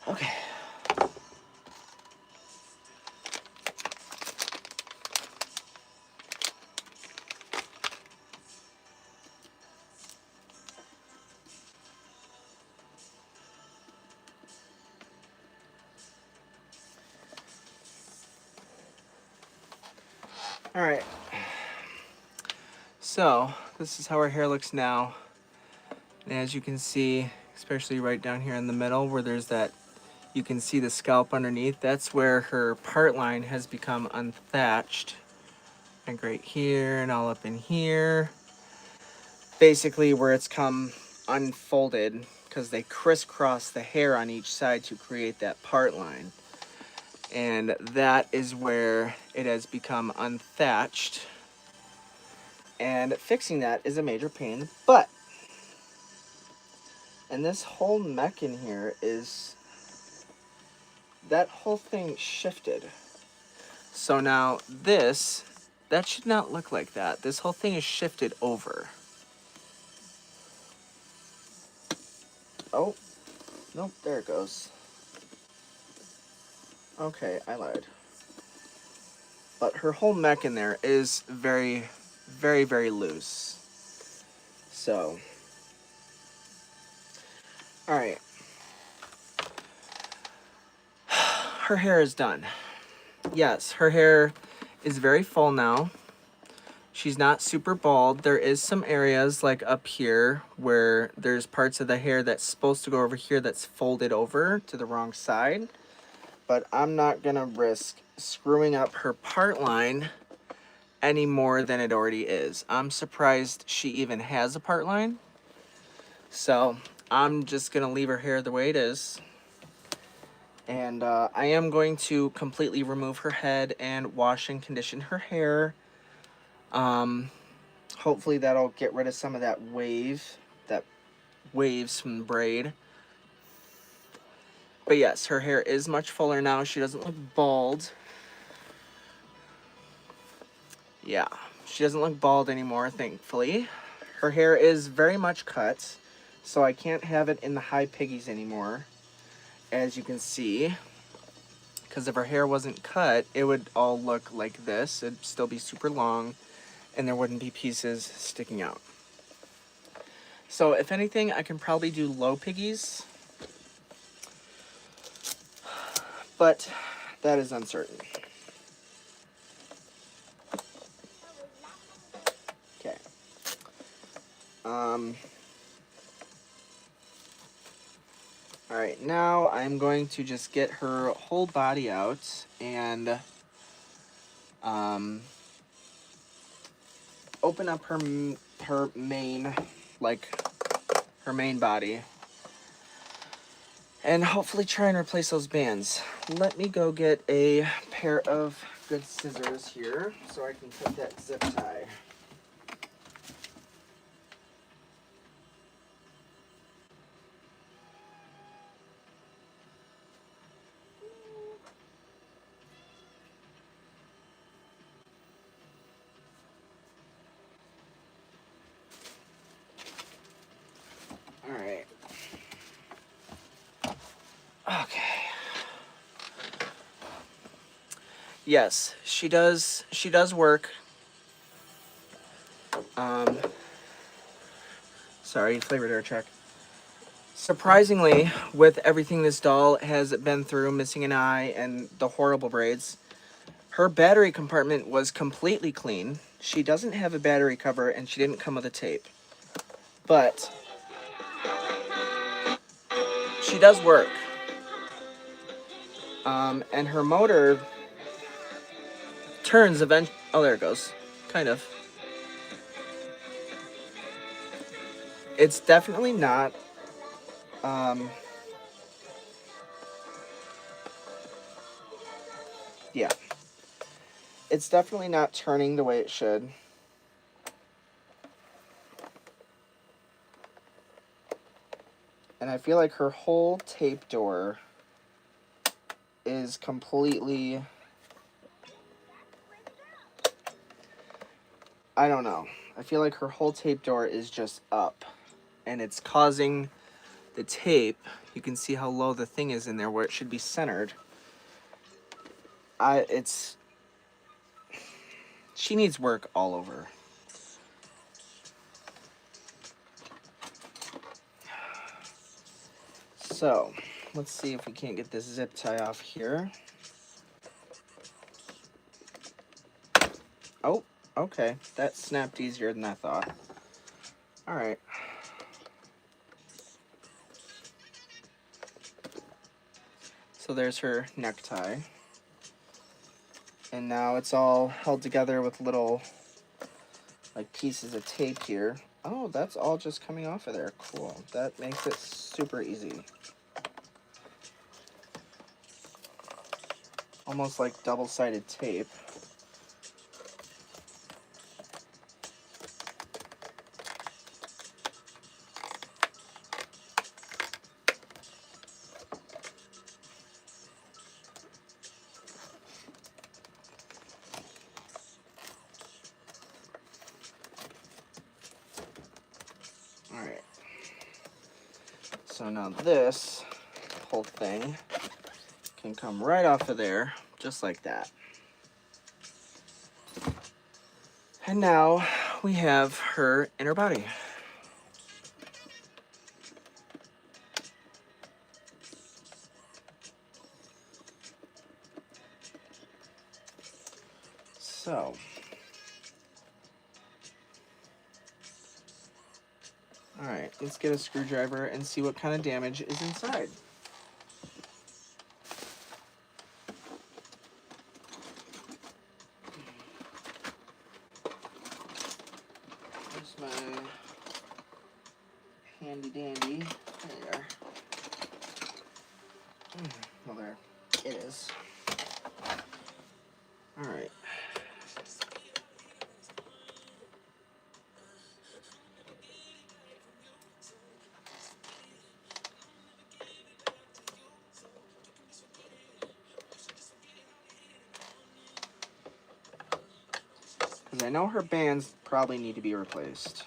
Okay. All right. So, this is how her hair looks now. And as you can see, especially right down here in the middle where there's that, you can see the scalp underneath. That's where her part line has become unthatched. Like right here and all up in here. Basically where it's come unfolded because they crisscross the hair on each side to create that part line. And that is where it has become unthatched. And fixing that is a major pain in the butt. And this whole neck in here is, that whole thing shifted. So now this, that should not look like that. This whole thing is shifted over. Oh, nope, there it goes. Okay, I lied. But her whole neck in there is very, very, very loose. So, alright. Her hair is done. Yes, her hair is very full now. She's not super bald. There is some areas like up here where there's parts of the hair that's supposed to go over here that's folded over to the wrong side. But I'm not gonna risk screwing up her part line any more than it already is. I'm surprised she even has a part line. So I'm just gonna leave her hair the way it is. And I am going to completely remove her head and wash and condition her hair. Hopefully that'll get rid of some of that waves from the braid. But yes, her hair is much fuller now. She doesn't look bald. Yeah, she doesn't look bald anymore, thankfully. Her hair is very much cut, so I can't have it in the high piggies anymore, as you can see. Because if her hair wasn't cut, it would all look like this. It'd still be super long, and there wouldn't be pieces sticking out. So if anything, I can probably do low piggies, but that is uncertain. Okay. Alright, now I'm going to just get her whole body out and open up her main, like her main body, and hopefully try and replace those bands. Let me go get a pair of good scissors here so I can cut that zip tie. Alright. Okay. Yes, she does work. Sorry, flavored air check. Surprisingly, with everything this doll has been through, missing an eye and the horrible braids, her battery compartment was completely clean. She doesn't have a battery cover and she didn't come with a tape. But she does work. And her motor turns eventually. Oh, there it goes. Kind of. It's definitely not. Yeah. It's definitely not turning the way it should. And I feel like her whole tape door is completely, I don't know. I feel like her whole tape door is just up. And it's causing the tape, you can see how low the thing is in there where it should be centered. She needs work all over. So, let's see if we can't get this zip tie off here. Oh, okay. That snapped easier than I thought. Alright. So there's her necktie. And now it's all held together with little, like, pieces of tape here. Oh, that's all just coming off of there. Cool. That makes it super easy. Almost like double-sided tape. So now this whole thing can come right off of there, just like that. And now we have her inner body. So, all right, let's get a screwdriver and see what kind of damage is inside. Here's my handy dandy. There you are. Well, there it is. All right. Because I know her bands probably need to be replaced.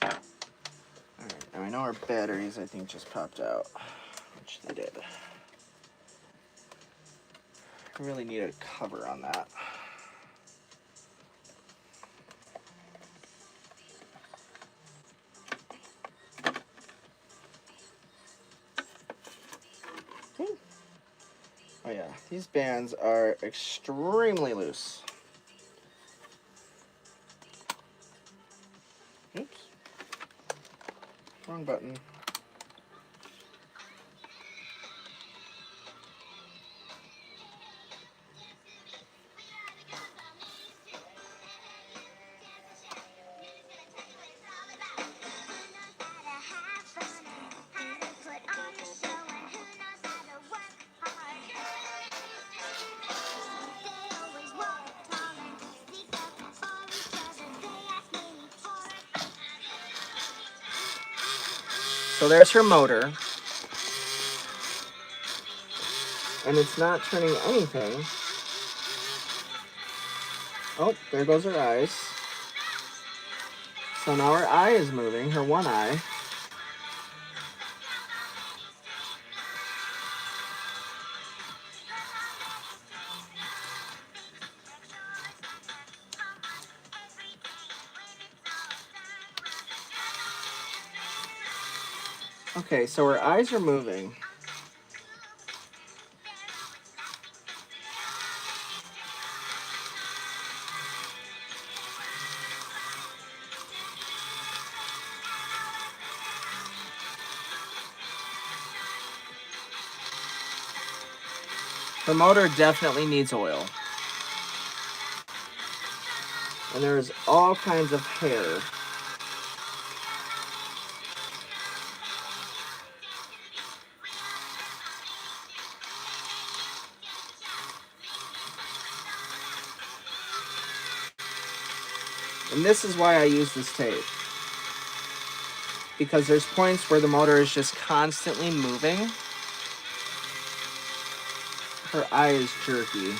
Alright, now I know our batteries, I think, just popped out, which they did. I really need a cover on that. Oh yeah, these bands are extremely loose. Oops. Wrong button. So there's her motor. And it's not turning anything. Oh, there goes her eyes. So now her eye is moving, her one eye. Okay, so her eyes are moving. Her motor definitely needs oil. And there's all kinds of hair. And this is why I use this tape. Because there's points where the motor is just constantly moving. Her eye is jerky.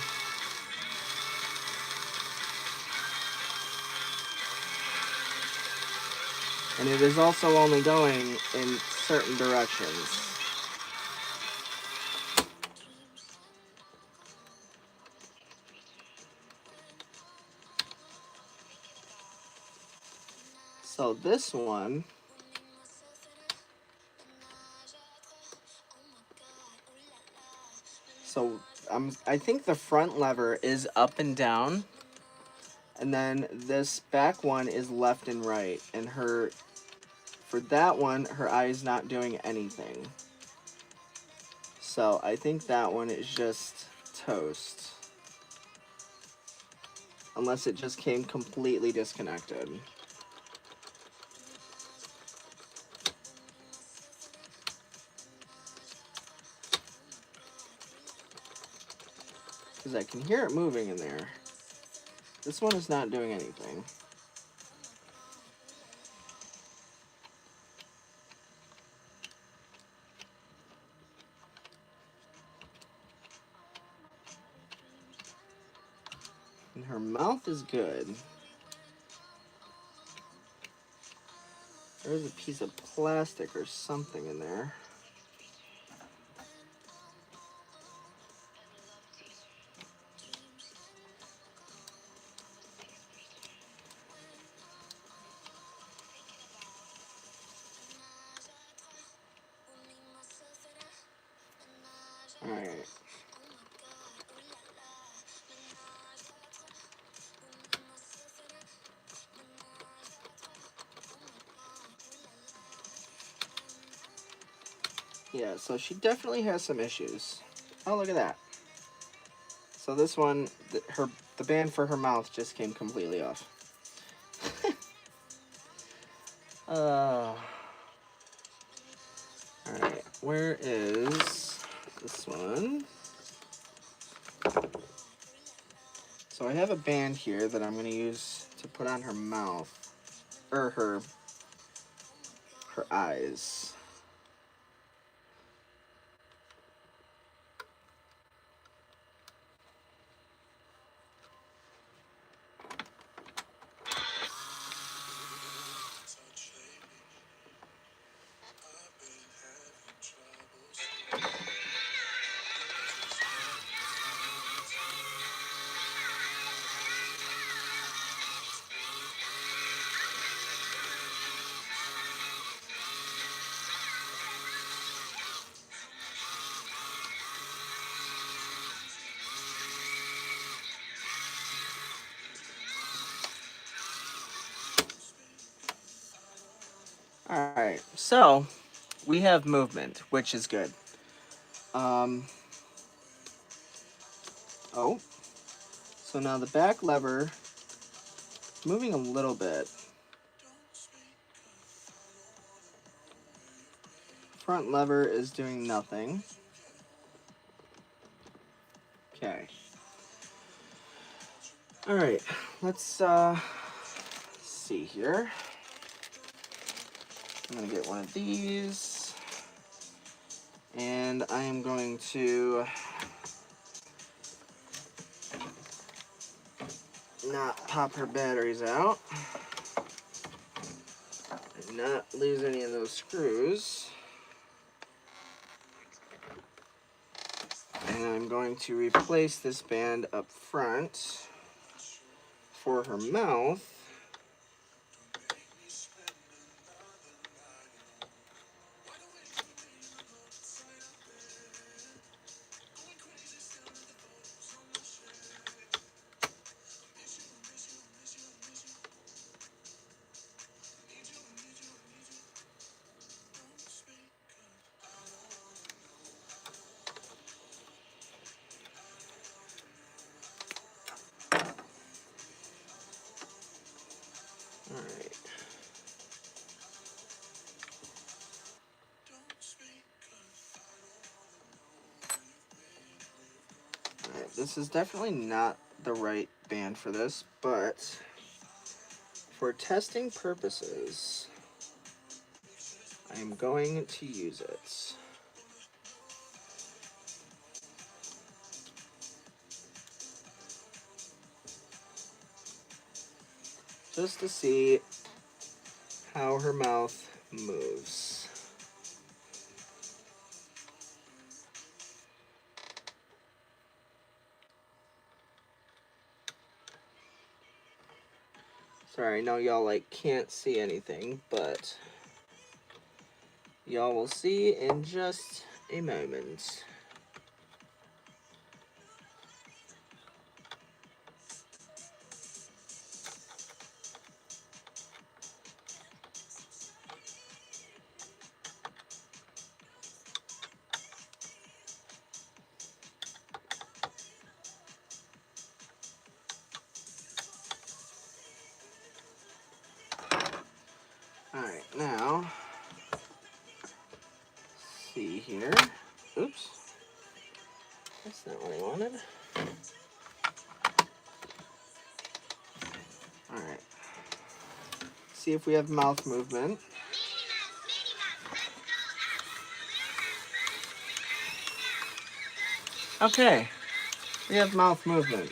And it is also only going in certain directions. So this one, I think the front lever is up and down, and then this back one is left and right. And for that one, her eye is not doing anything. So I think that one is just toast. Unless it just came completely disconnected. Because I can hear it moving in there. This one is not doing anything. And her mouth is good. There's a piece of plastic or something in there. Alright. Yeah, so she definitely has some issues. Oh, look at that. So this one, the band for her mouth just came completely off. Alright, where is this one? So I have a band here that I'm going to use to put on her mouth, or her eyes. Alright, so we have movement, which is good. Oh, so now the back lever moving a little bit. Front lever is doing nothing. Okay. Alright, let's see here. I'm going to get one of these. And I am going to not pop her batteries out. And not lose any of those screws. And I'm going to replace this band up front for her mouth. Alright. Alright, this is definitely not the right band for this, but for testing purposes, I am going to use it. Just to see how her mouth moves. Sorry, I know y'all can't see anything, but y'all will see in just a moment. Alright, now, see here. Oops. That's not what I wanted. Alright. See if we have mouth movement. Okay. We have mouth movement.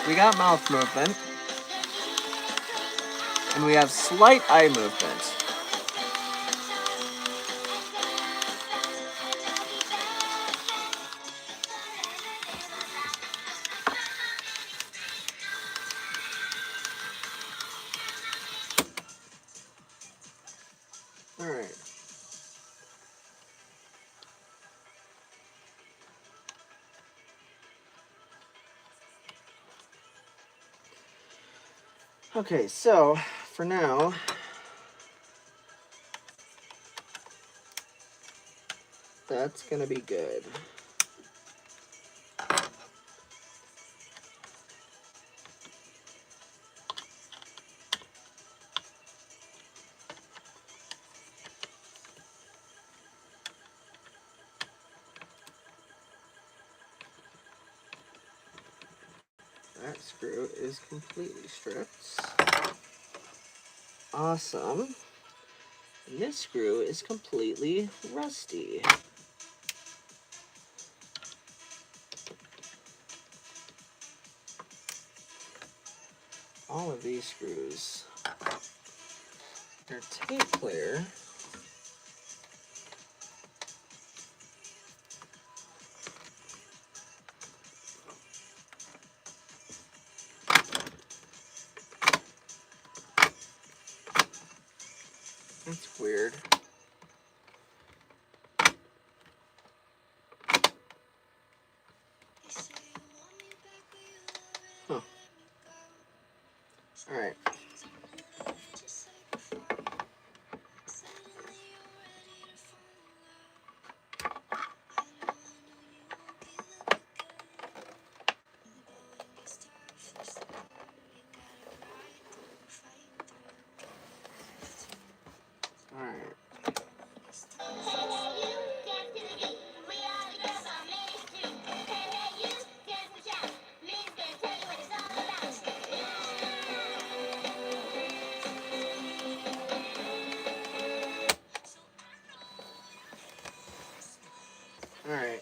We got mouth movement. And we have slight eye movement. All right. Okay, so for now, that's gonna be good. That screw is completely stripped. Awesome. And this screw is completely rusty. All of these screws. Their tape player that's weird. Huh. Alright. Alright. Alright.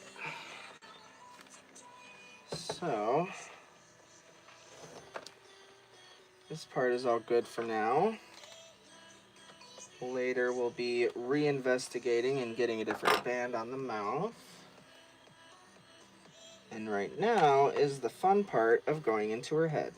So, this part is all good for now. Later we'll be reinvestigating and getting a different band on the mouth. And right now is the fun part of going into her head.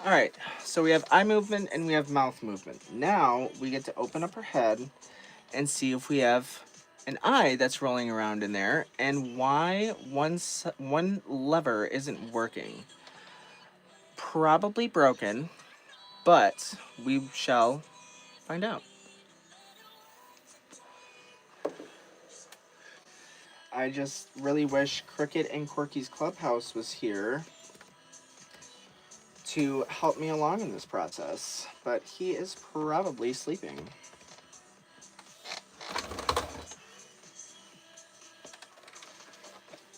Alright, so we have eye movement and we have mouth movement. Now we get to open up her head and see if we have an eye that's rolling around in there and why one lever isn't working. Probably broken, but we shall find out. I just really wish Cricket and Corky's Clubhouse was here to help me along in this process, but he is probably sleeping.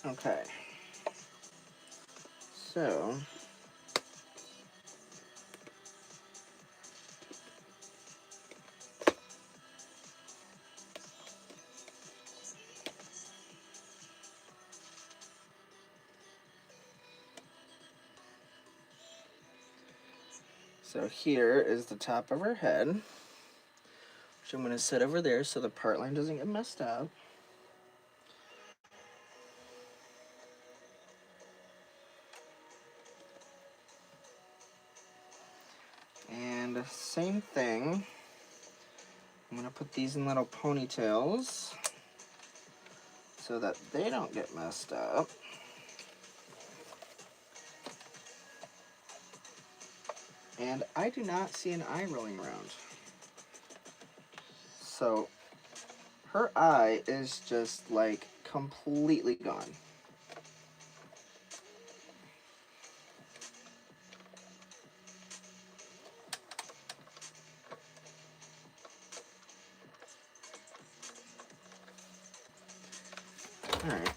Okay. So, here is the top of her head, which I'm going to set over there so the part line doesn't get messed up. And same thing, I'm going to put these in little ponytails so that they don't get messed up. And I do not see an eye rolling around. So her eye is just like completely gone. All right.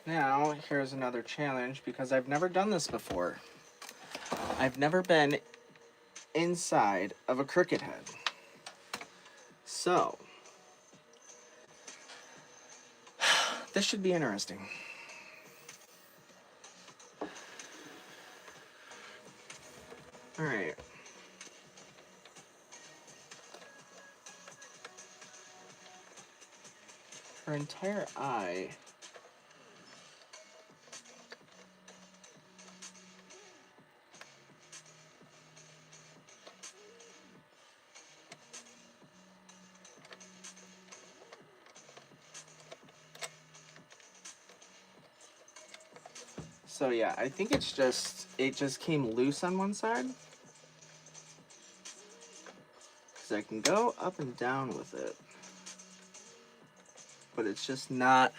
Now, here's another challenge because I've never done this before. I've never been inside of a cricket head. So, this should be interesting. All right. Her entire eye. So yeah, I think it just came loose on one side. Because I can go up and down with it. But it's just not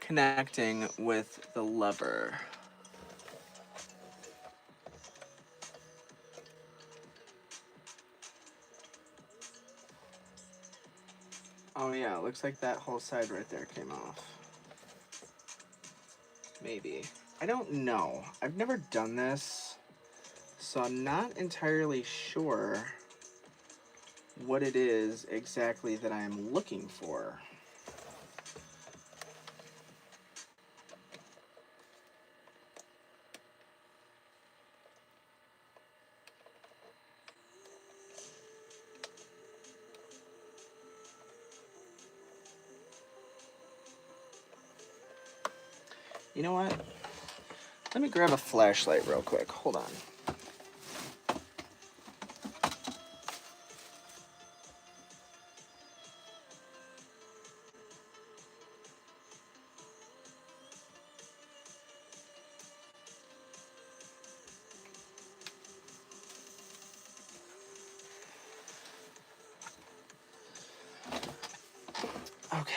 connecting with the lever. Oh yeah, it looks like that whole side right there came off. Maybe. I don't know. I've never done this, so I'm not entirely sure what it is exactly that I am looking for. You know what? Let me grab a flashlight real quick. Hold on. Okay.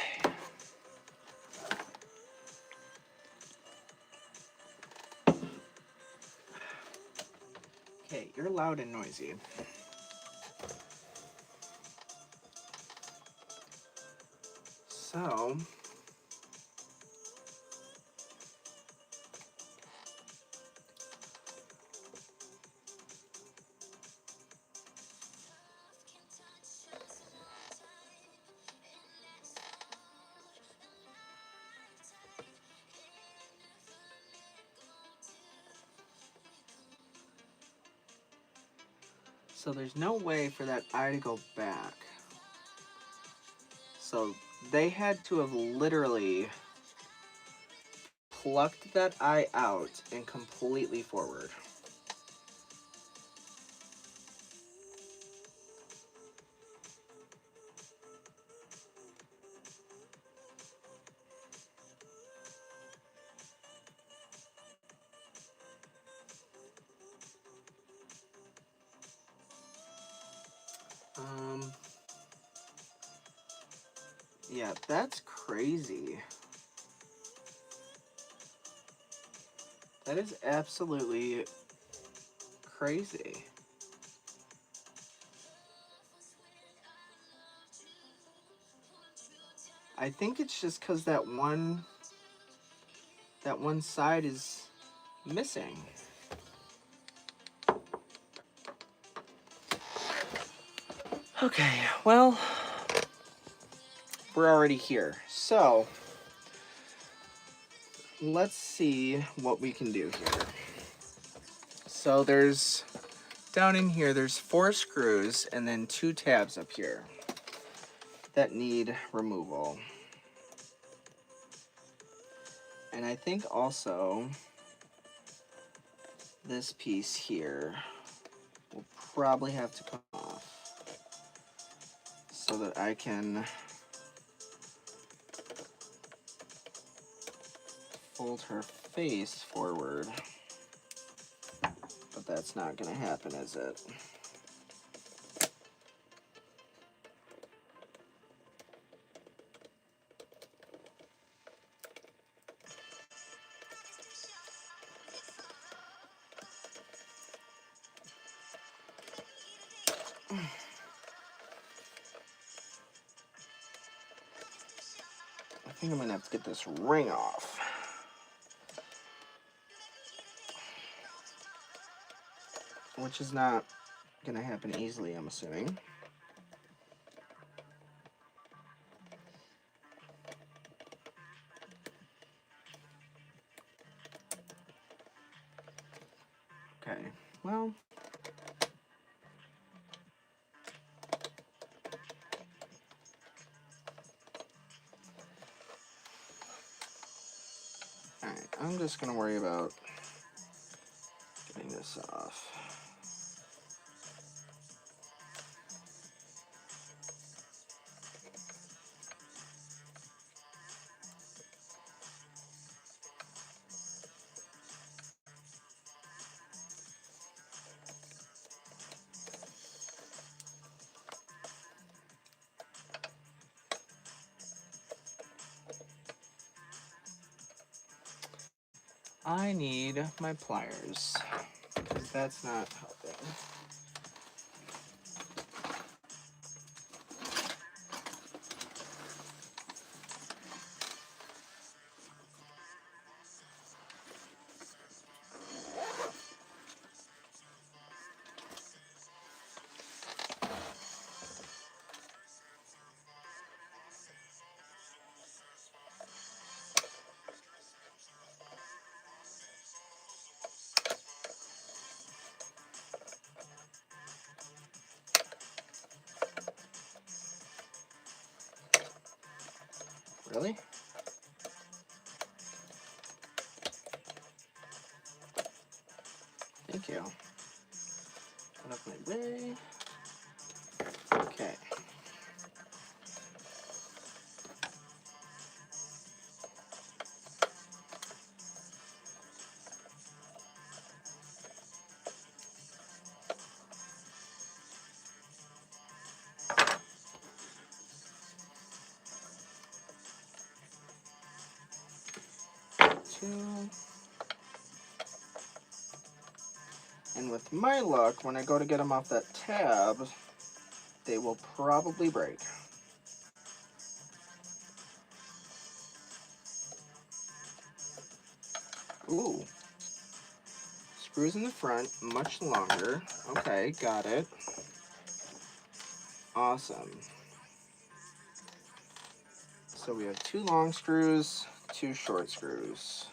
Okay, you're loud and noisy. So, there's no way for that eye to go back. So they had to have literally plucked that eye out and completely forward. Yeah, that's crazy. That is absolutely crazy. I think it's just because that one side is missing. Okay, well, we're already here. So, let's see what we can do here. So down in here, there's 4 screws and then 2 tabs up here. that need removal. And I think also this piece here will probably have to come off so that I can fold her face forward. But that's not going to happen, is it? I think I'm going to have to get this ring off. Which is not going to happen easily, I'm assuming. Okay, well... Alright, I'm just going to worry about getting this off. I need my pliers, because that's not helping. Really? Thank you. Get up my way. Okay. Two. And with my luck, when I go to get them off that tab, they will probably break. Ooh. Screws in the front, much longer. Okay, got it. Awesome. So we have 2 long screws, 2 short screws.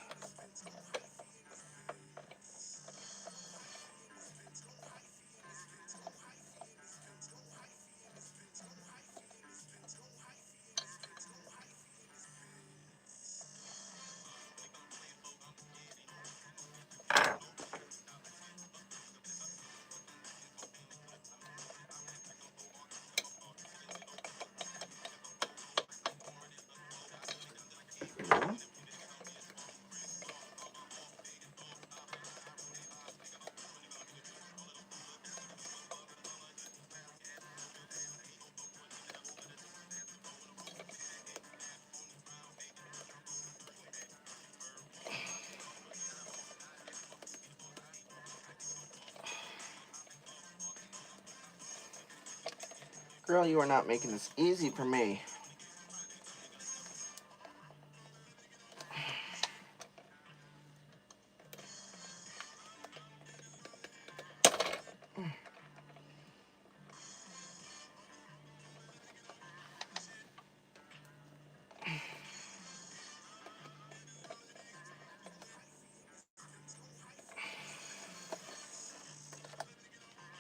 Girl, you are not making this easy for me.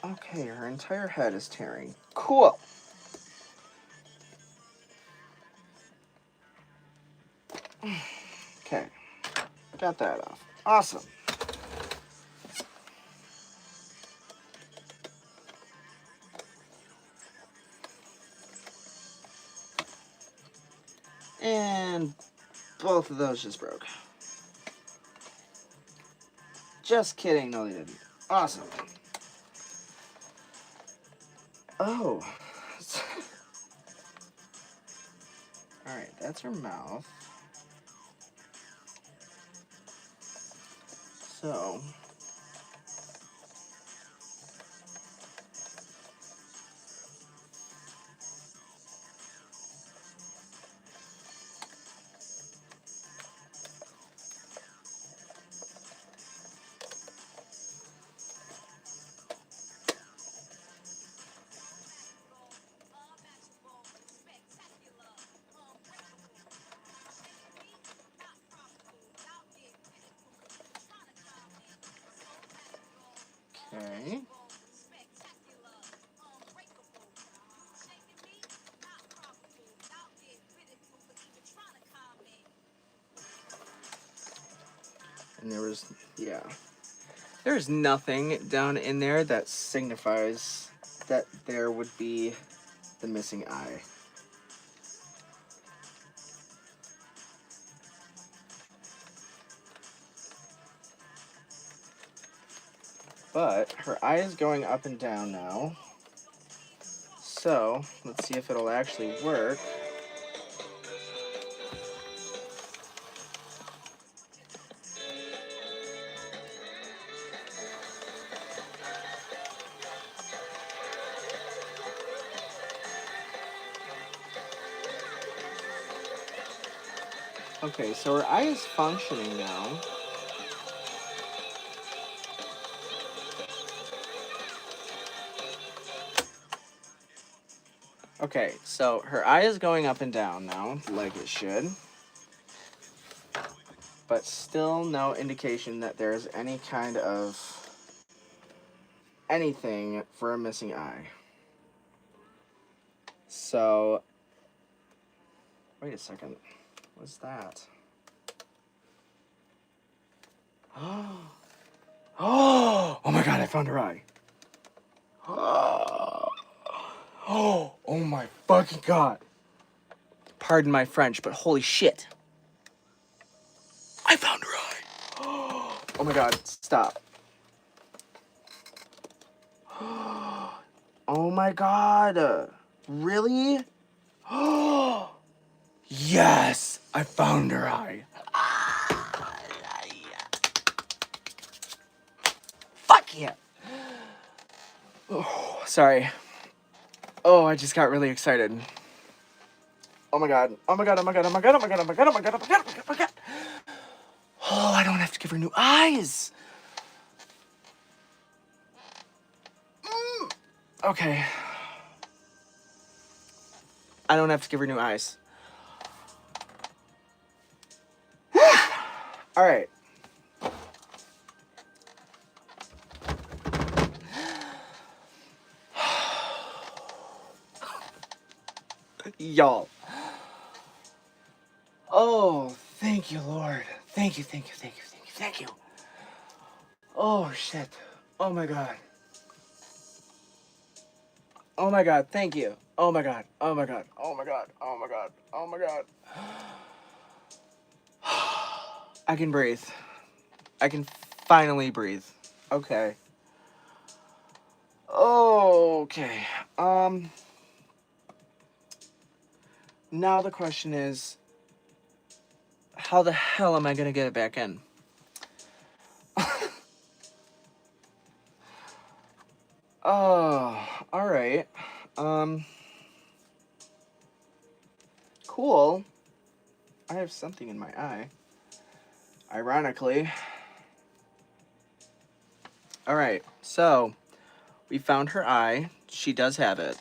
Okay, her entire head is tearing. Cool. Okay, got that off. Awesome. And both of those just broke. Just kidding, no they didn't. Awesome. Oh. Alright, that's her mouth. So... Okay. And there was, yeah. There's nothing down in there that signifies that there would be the missing eye. But her eye is going up and down now. So, let's see if it'll actually work. Okay, so her eye is functioning now. Okay, so her eye is going up and down now, like it should. But still no indication that there's any kind of anything for a missing eye. So, wait a second. What's that? Oh my god, I found her eye. Oh my fucking god. Pardon my French, but holy shit. I found her eye. Oh my god, stop. Oh my god. Really? Yes, I found her eye. Fuck yeah. Oh, sorry. Oh, I just got really excited. Oh my god. Oh my god, oh my god, oh my god, oh my god, oh my god, oh my god, oh my god, oh my god, oh my god. Oh, I don't have to give her new eyes. Okay. I don't have to give her new eyes. All right. Y'all. Oh, thank you, Lord. Thank you, thank you, thank you, thank you, thank you. Oh, shit. Oh, my God. Oh, my God, thank you. Oh, my God. Oh, my God. Oh, my God. Oh, my God. Oh, my God. I can breathe. I can finally breathe. Okay. Okay. Now the question is, how the hell am I gonna get it back in? Oh, alright. Cool. I have something in my eye. Ironically. Alright, so we found her eye. She does have it.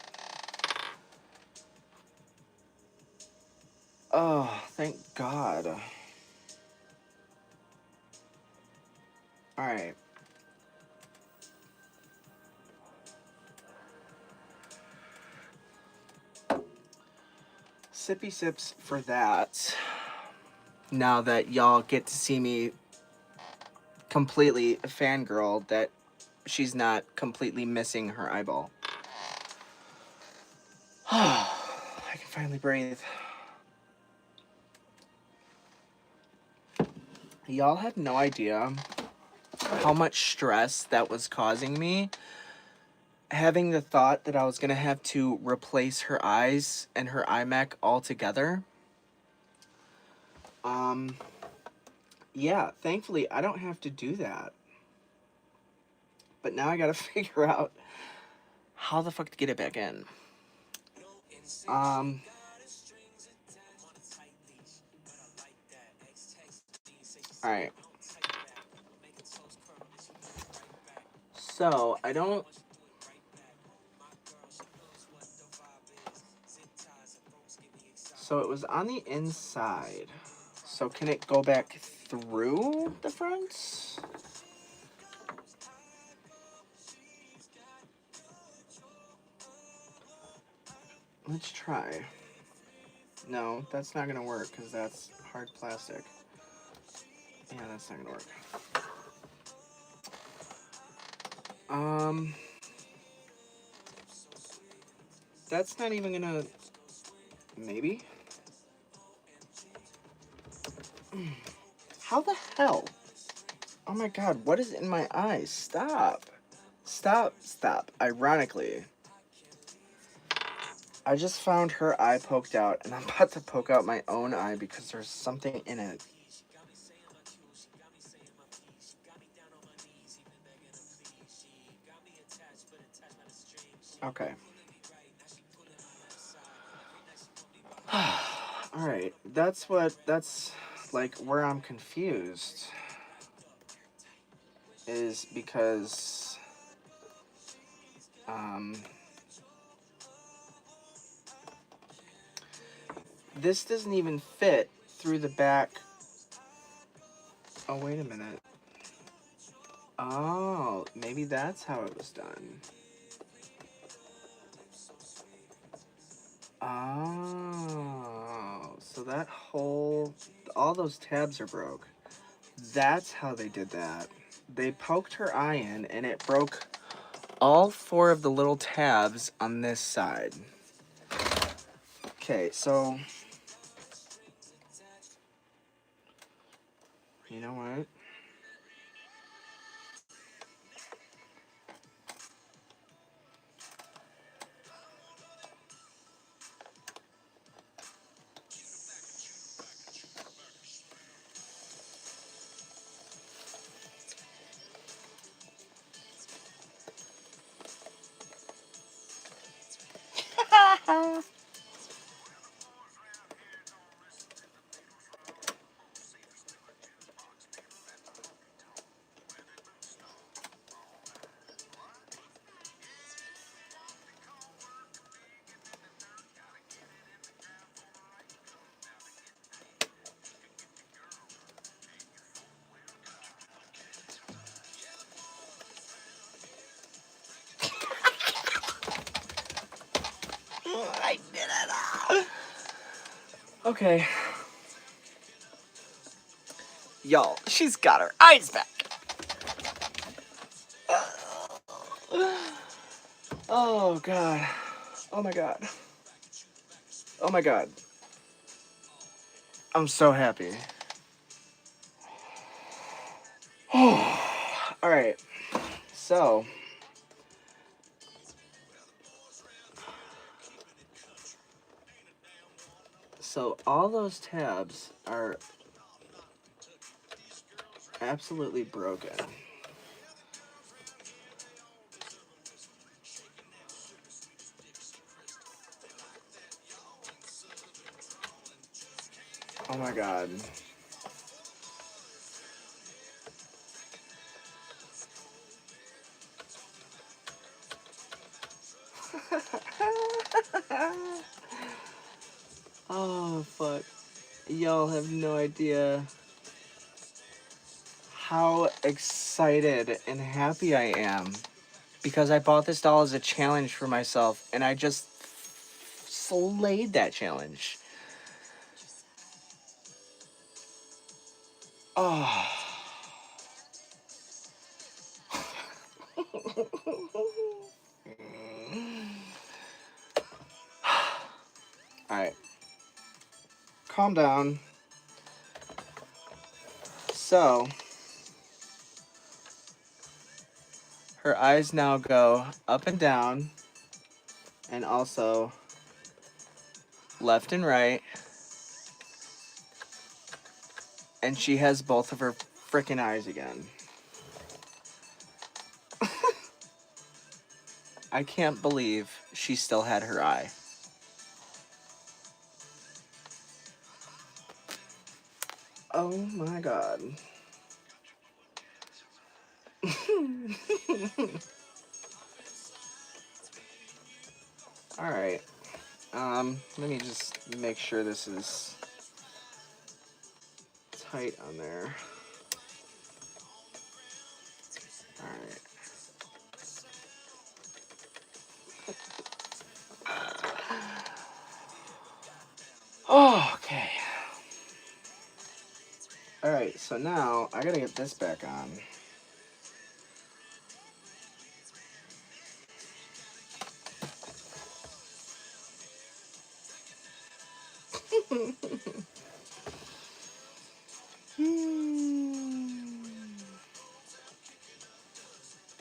Oh, thank God. Alright. Sippy sips for that. now that y'all get to see me completely fangirl that she's not completely missing her eyeball. I can finally breathe. Y'all have no idea how much stress that was causing me. Having the thought that I was going to have to replace her eyes and her iMac altogether. Yeah, thankfully I don't have to do that. But now I gotta figure out how the fuck to get it back in. Alright. So, I don't... So, it was on the inside. So, can it go back through the front? Let's try. No, that's not gonna work because that's hard plastic. Yeah, that's not gonna work. That's not even gonna... Maybe? How the hell? Oh my god, what is in my eyes? Stop. Stop, stop. Ironically, I just found her eye poked out, and I'm about to poke out my own eye because there's something in it. Okay. Alright, that's like where I'm confused. Is because, this doesn't even fit through the back. Oh, wait a minute. Oh, maybe that's how it was done. Oh, so that whole... all those tabs are broke. That's how they did that. They poked her eye in, and it broke all 4 of the little tabs on this side. Okay, so... you know what? I did it. Okay. Y'all, she's got her eyes back. Oh, God. Oh, my God. Oh, my God. I'm so happy. Alright. So... so all those tabs are absolutely broken. Oh my god. Oh fuck. Y'all have no idea how excited and happy I am. Because I bought this doll as a challenge for myself, and I just slayed that challenge. Oh. Alright. Calm down. So, her eyes now go up and down, and also left and right. And she has both of her frickin' eyes again. I can't believe she still had her eye. Oh my god. Alright. Let me just make sure this is tight on there. Alright. Oh, okay. Alright, so now I gotta get this back on.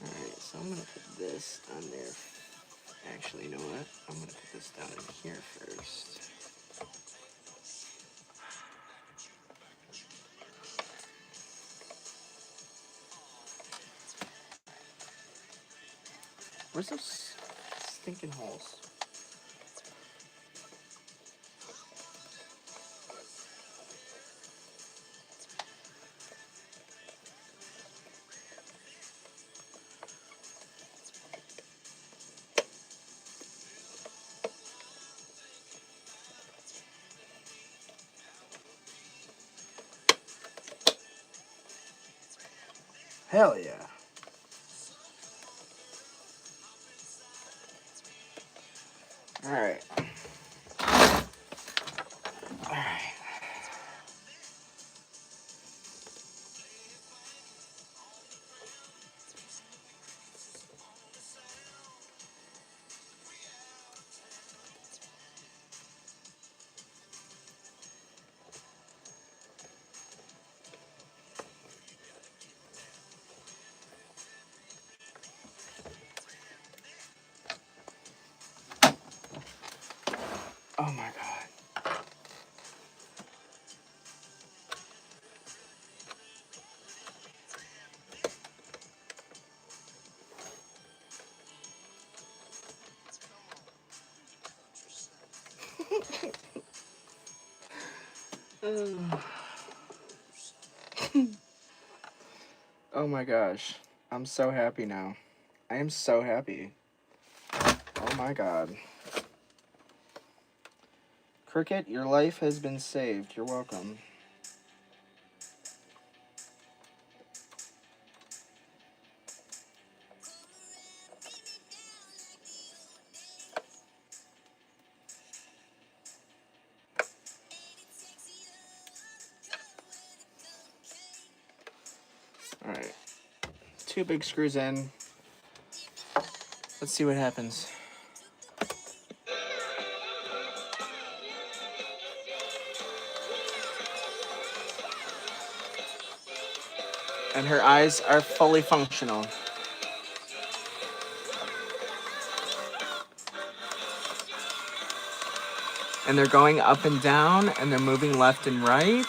Alright, so I'm gonna put this on there. Actually, you know what? I'm gonna put this down in here first. Where's those stinking holes? Hell yeah. Alright. Alright. Oh my god. Oh my gosh. I'm so happy now. I am so happy. Oh my god. Cricket, your life has been saved. You're welcome. Alright. 2 big screws in. Let's see what happens. And her eyes are fully functional. And they're going up and down, and they're moving left and right.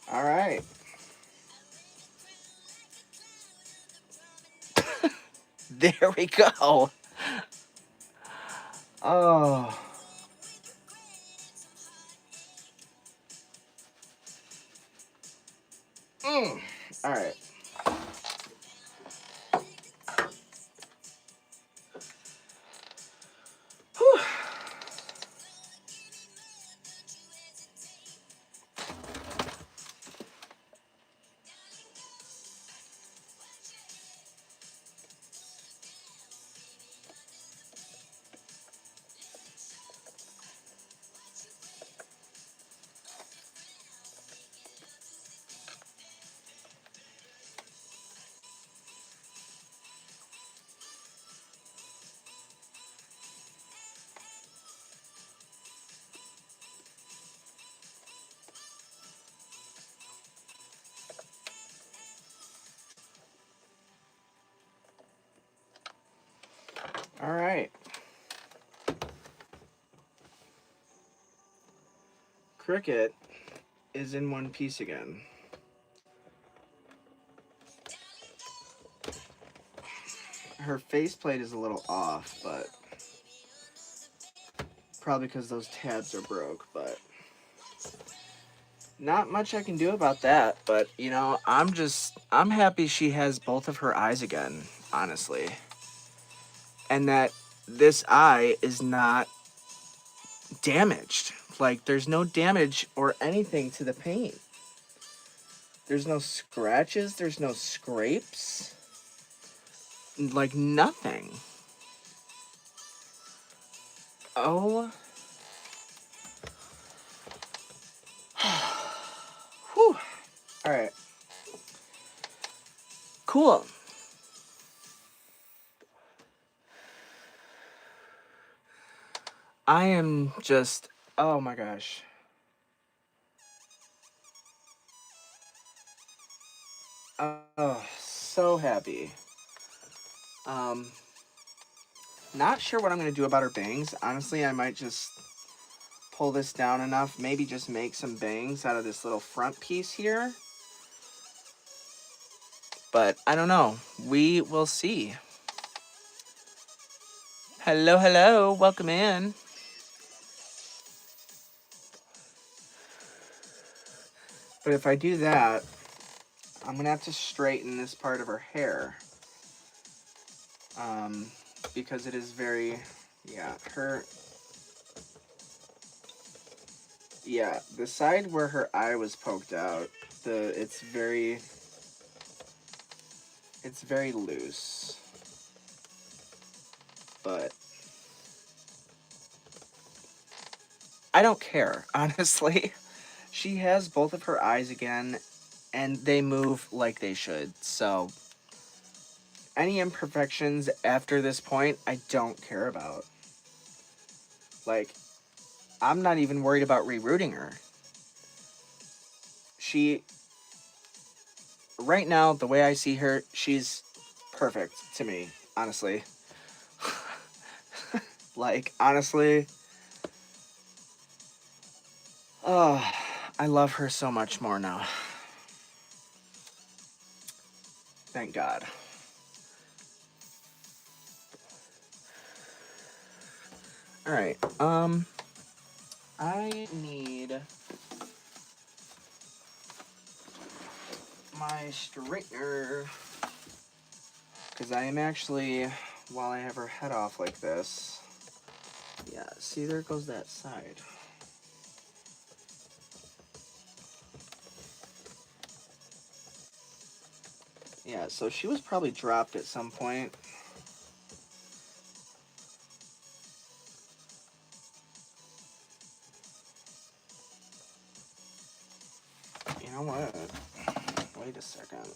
All right. There we go. Oh. All right. Whew. All right. Cricket is in one piece again. Her faceplate is a little off, but probably because those tabs are broke, but not much I can do about that. But, you know, I'm happy she has both of her eyes again, honestly. And that this eye is not damaged. Like, there's no damage or anything to the paint. There's no scratches, there's no scrapes. Like, nothing. Oh. Whew. All right. Cool. I am just, oh my gosh. Oh, so happy. Not sure what I'm going to do about her bangs. Honestly, I might just pull this down enough. Maybe just make some bangs out of this little front piece here. But I don't know. We will see. Hello, hello. Welcome in. But if I do that, I'm going to have to straighten this part of her hair. Because it is very, the side where her eye was poked out, it's very loose. But I don't care, honestly. She has both of her eyes again, and they move like they should. So any imperfections after this point, I don't care about. Like, I'm not even worried about rerouting her. Right now, the way I see her, she's perfect to me, honestly. Like, honestly, oh, I love her so much more now. Thank God. All right. I need my straightener because I am actually, while I have her head off like this, yeah, see, there goes that side. Yeah, so she was probably dropped at some point. You know what? Wait a second.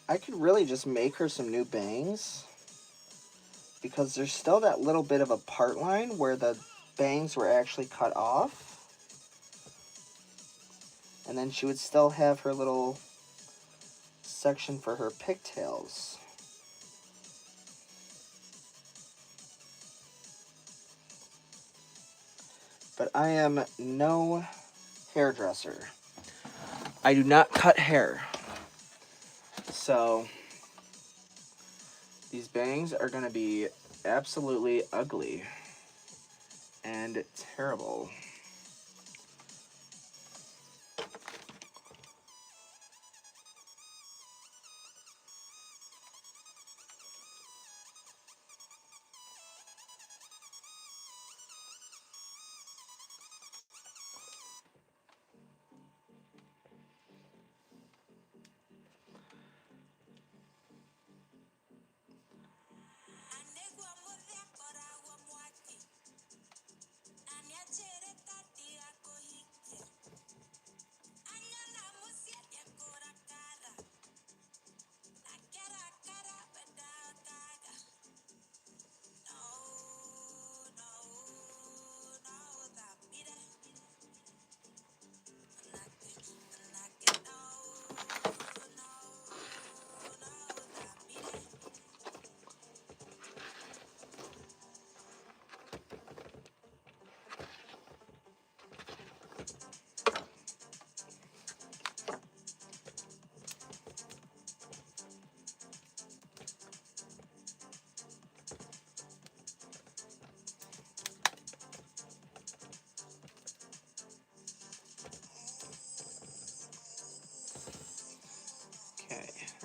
I could really just make her some new bangs because there's still that little bit of a part line where the bangs were actually cut off. And then she would still have her little section for her pigtails. But I am no hairdresser. I do not cut hair. So these bangs are going to be absolutely ugly and terrible.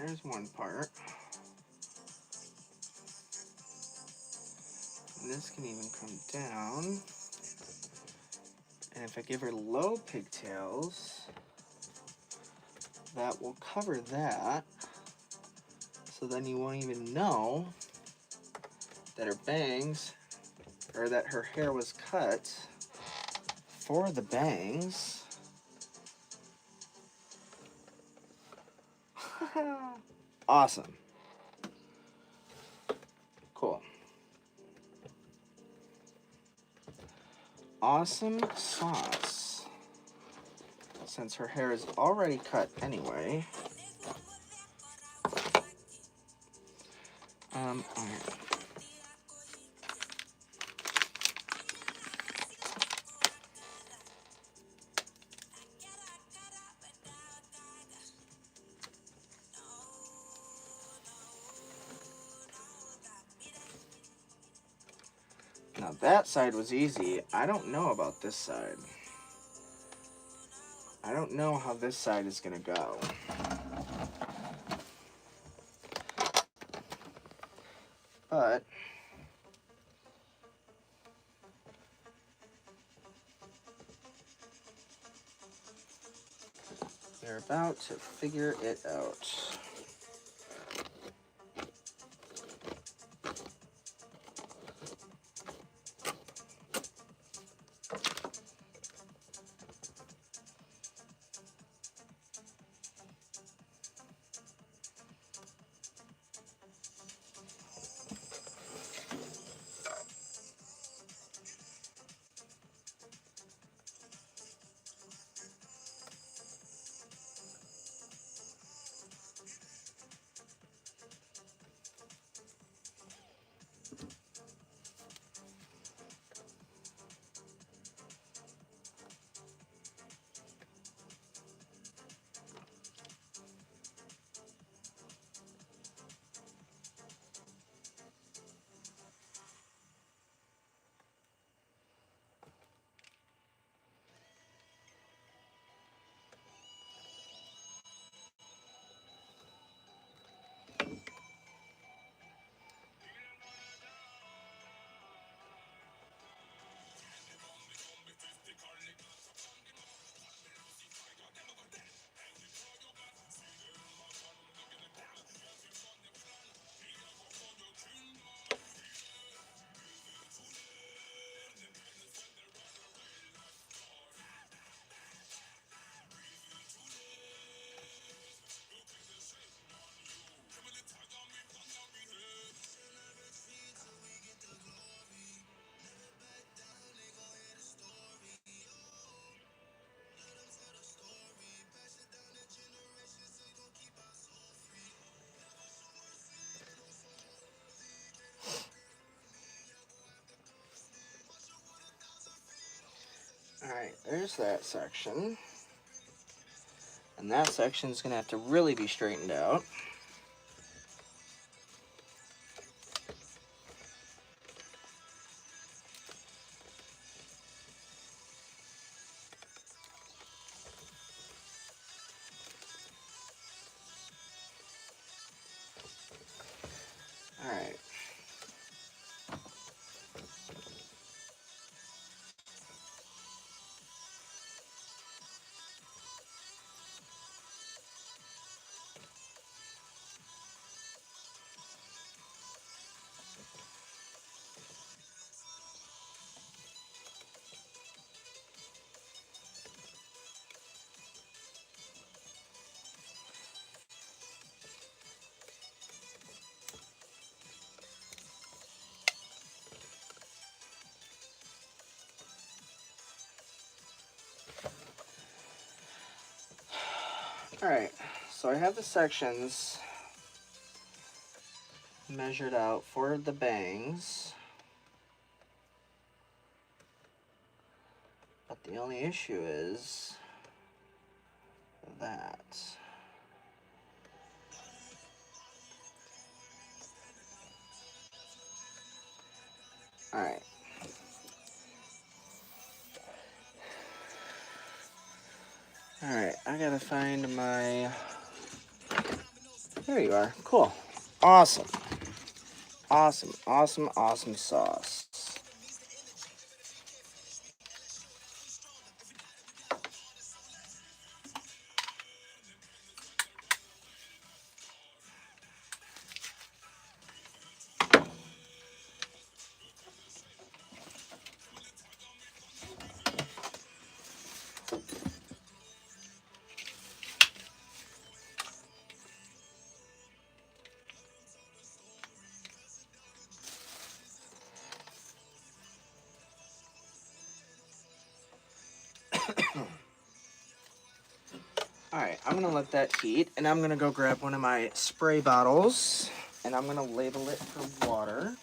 there's one part. And this can even come down. And if I give her low pigtails, that will cover that. So then you won't even know that her bangs, or that her hair was cut for the bangs. Awesome. Cool. Awesome sauce. Since her hair is already cut anyway. Alright. Now that side was easy. I don't know about this side. I don't know how this side is gonna go. But we're about to figure it out. Alright, there's that section. And that section is going to have to really be straightened out. Alright. Alright, so I have the sections measured out for the bangs. But the only issue is that. Alright. Alright, I gotta find my There you are. Cool. Awesome. Awesome, awesome, awesome sauce. Alright, I'm going to let that heat, and I'm going to go grab one of my spray bottles, and I'm going to label it for water.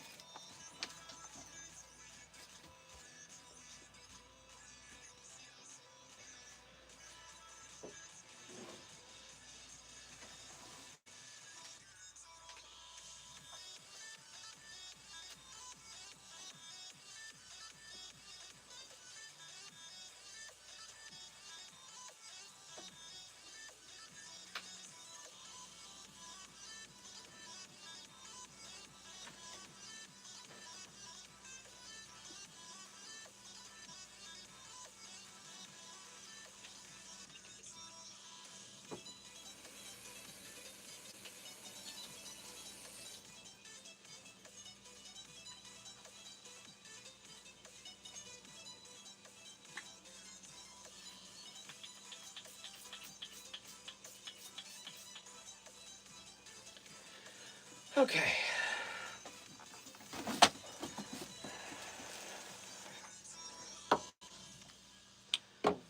Okay.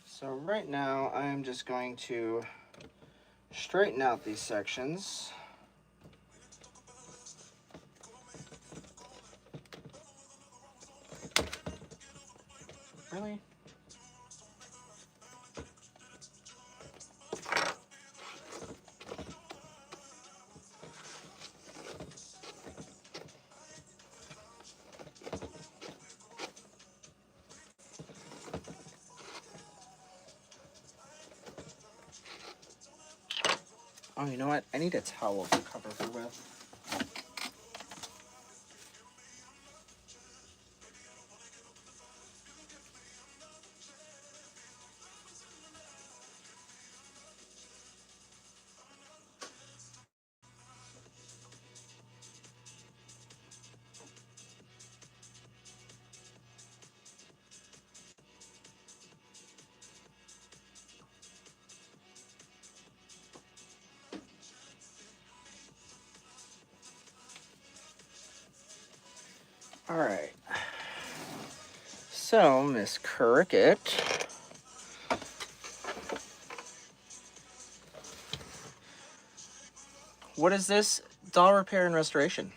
So right now I'm just going to straighten out these sections. Really? Oh, you know what? I need a towel to cover her with. All right. So, Miss Cricket, what is this? Doll repair and restoration.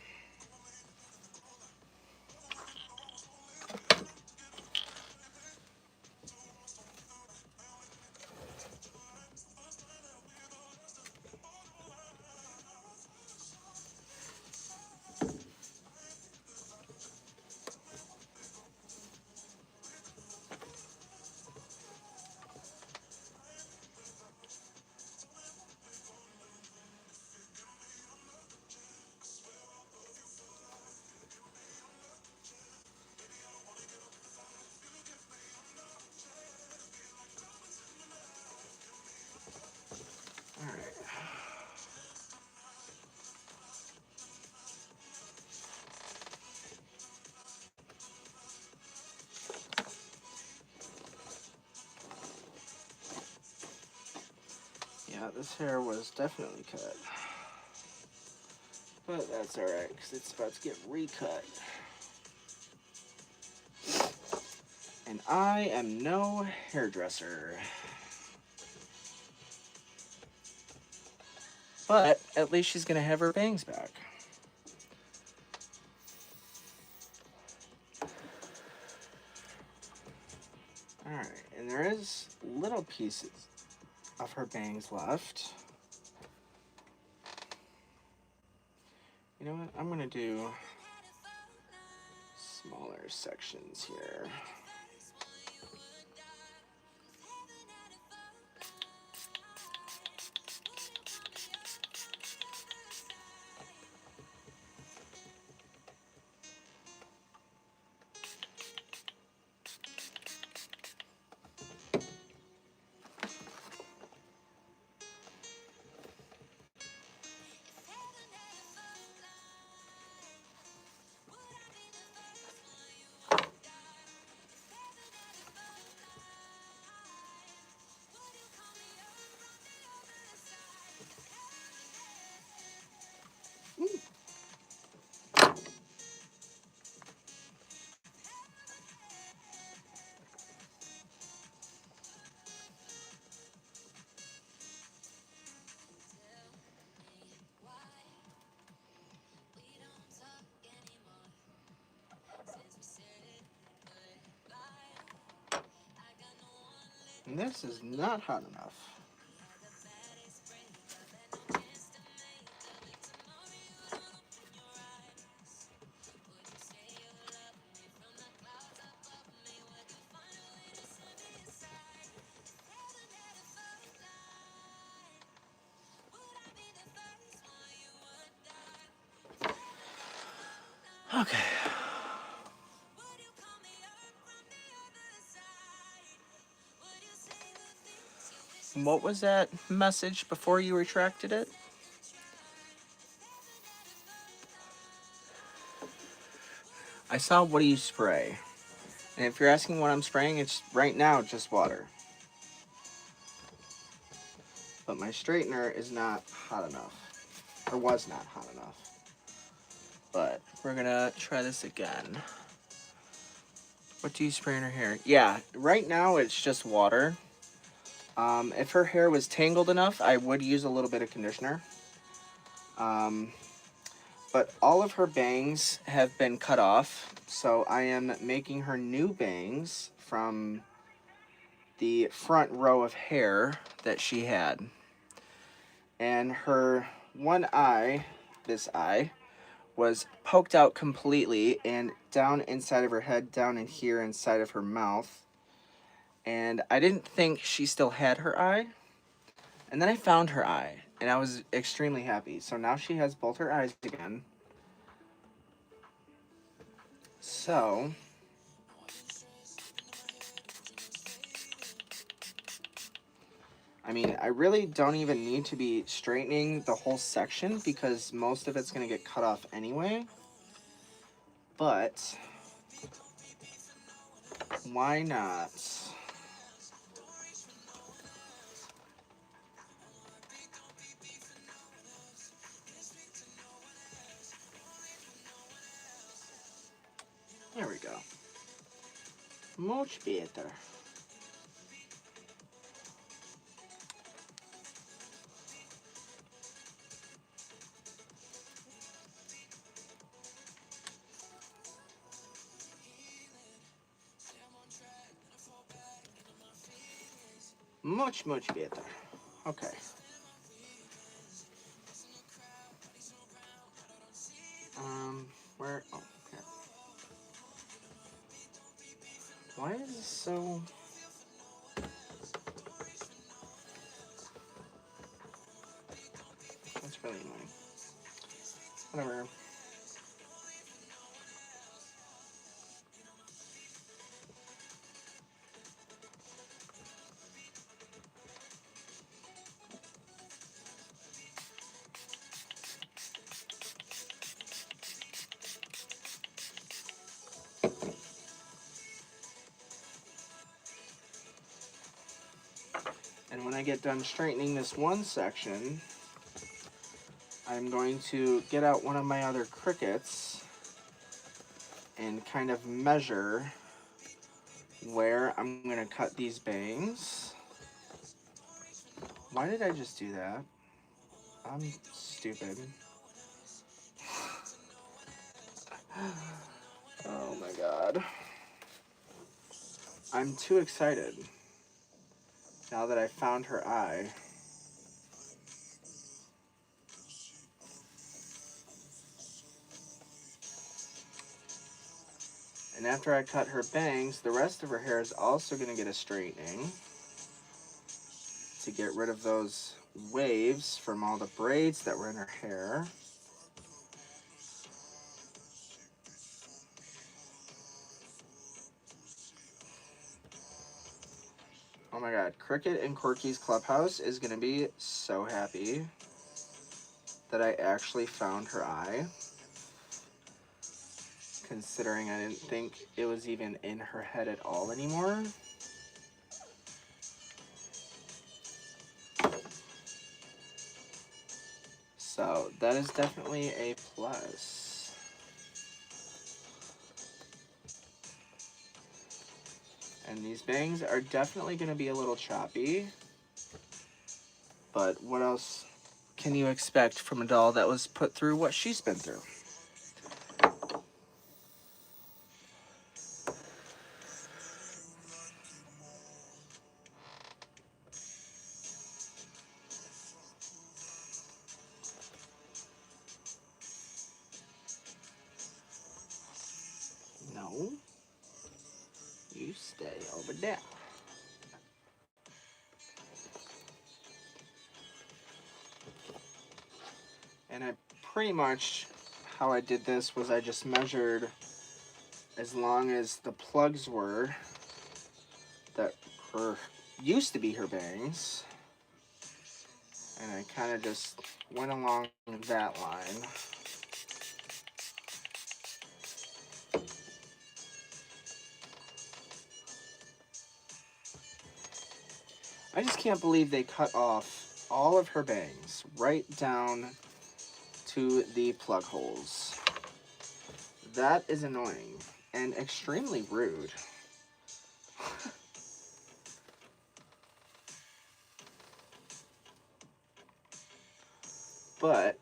All right. Yeah, this hair was definitely cut. But that's alright, because it's about to get recut. And I am no hairdresser. But at least she's going to have her bangs back. Alright, and there is little pieces of her bangs left. You know what? I'm going to do smaller sections here. This is not hot enough. Okay. What was that message before you retracted it? I saw, what do you spray? And if you're asking what I'm spraying, it's right now just water. But my straightener is not hot enough. Or was not hot enough. But we're gonna try this again. What do you spray in her hair? Yeah, right now it's just water. If her hair was tangled enough, I would use a little bit of conditioner. But all of her bangs have been cut off, so I am making her new bangs from the front row of hair that she had. And her one eye, this eye, was poked out completely and down inside of her head, down in here inside of her mouth. And I didn't think she still had her eye. And then I found her eye, and I was extremely happy. So now she has both her eyes again. So I mean, I really don't even need to be straightening the whole section because most of it's going to get cut off anyway. But why not? There we go. Much better. Much better. Okay. Where? Oh, okay. Why is this so? That's really annoying. Whatever. And when I get done straightening this one section, I'm going to get out one of my other Cricuts and kind of measure where I'm going to cut these bangs. Why did I just do that? I'm stupid. Oh my god. I'm too excited now that I found her eye. And after I cut her bangs, the rest of her hair is also going to get a straightening to get rid of those waves from all the braids that were in her hair. Oh my god, Cricket and Corky's Clubhouse is going to be so happy that I actually found her eye, considering I didn't think it was even in her head at all anymore. So that is definitely a plus. And these bangs are definitely going to be a little choppy. But what else can you expect from a doll that was put through what she's been through? No. You stay over there. And I pretty much, how I did this was I just measured as long as the plugs were that used to be her bangs. And I kind of just went along that line. I just can't believe they cut off all of her bangs right down to the plug holes. That is annoying and extremely rude. But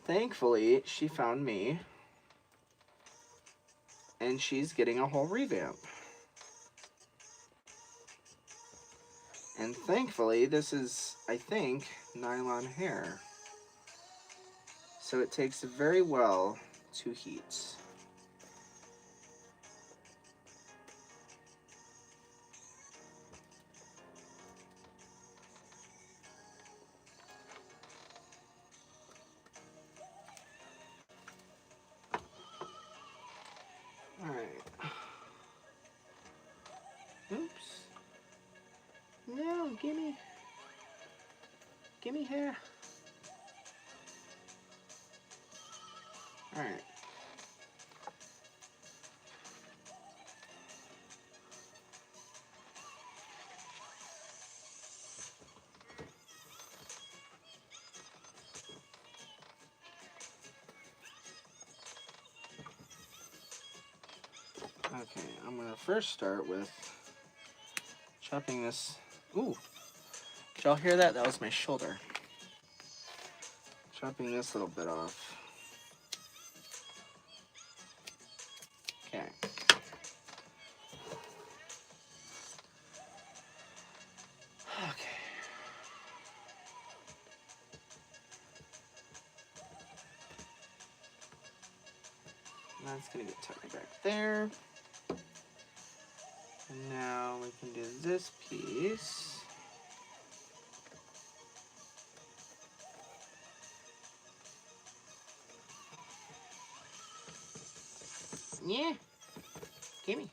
thankfully, she found me and she's getting a whole revamp. And thankfully, this is, I think, nylon hair. So it takes very well to heat. Alright. Oops. No, gimme hair. Alright. Okay, I'm gonna first start with chopping this. Ooh, did y'all hear that? That was my shoulder. Chopping this little bit off. Okay. Okay. That's gonna get tucked back there. And now we can do this piece. Yeah. Gimme.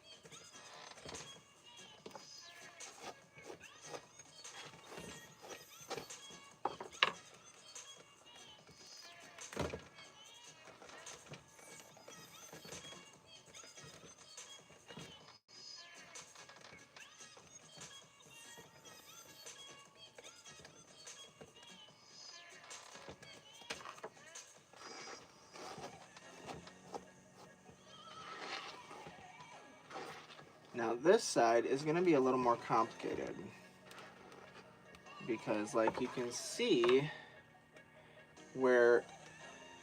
Now this side is going to be a little more complicated because, like, you can see where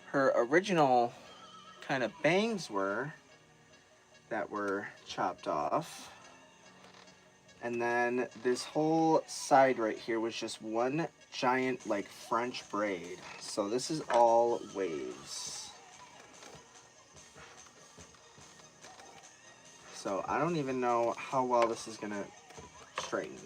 her original kind of bangs were that were chopped off, and then this whole side right here was just one giant, like, French braid. So this is all waves. So I don't even know how well this is gonna straighten.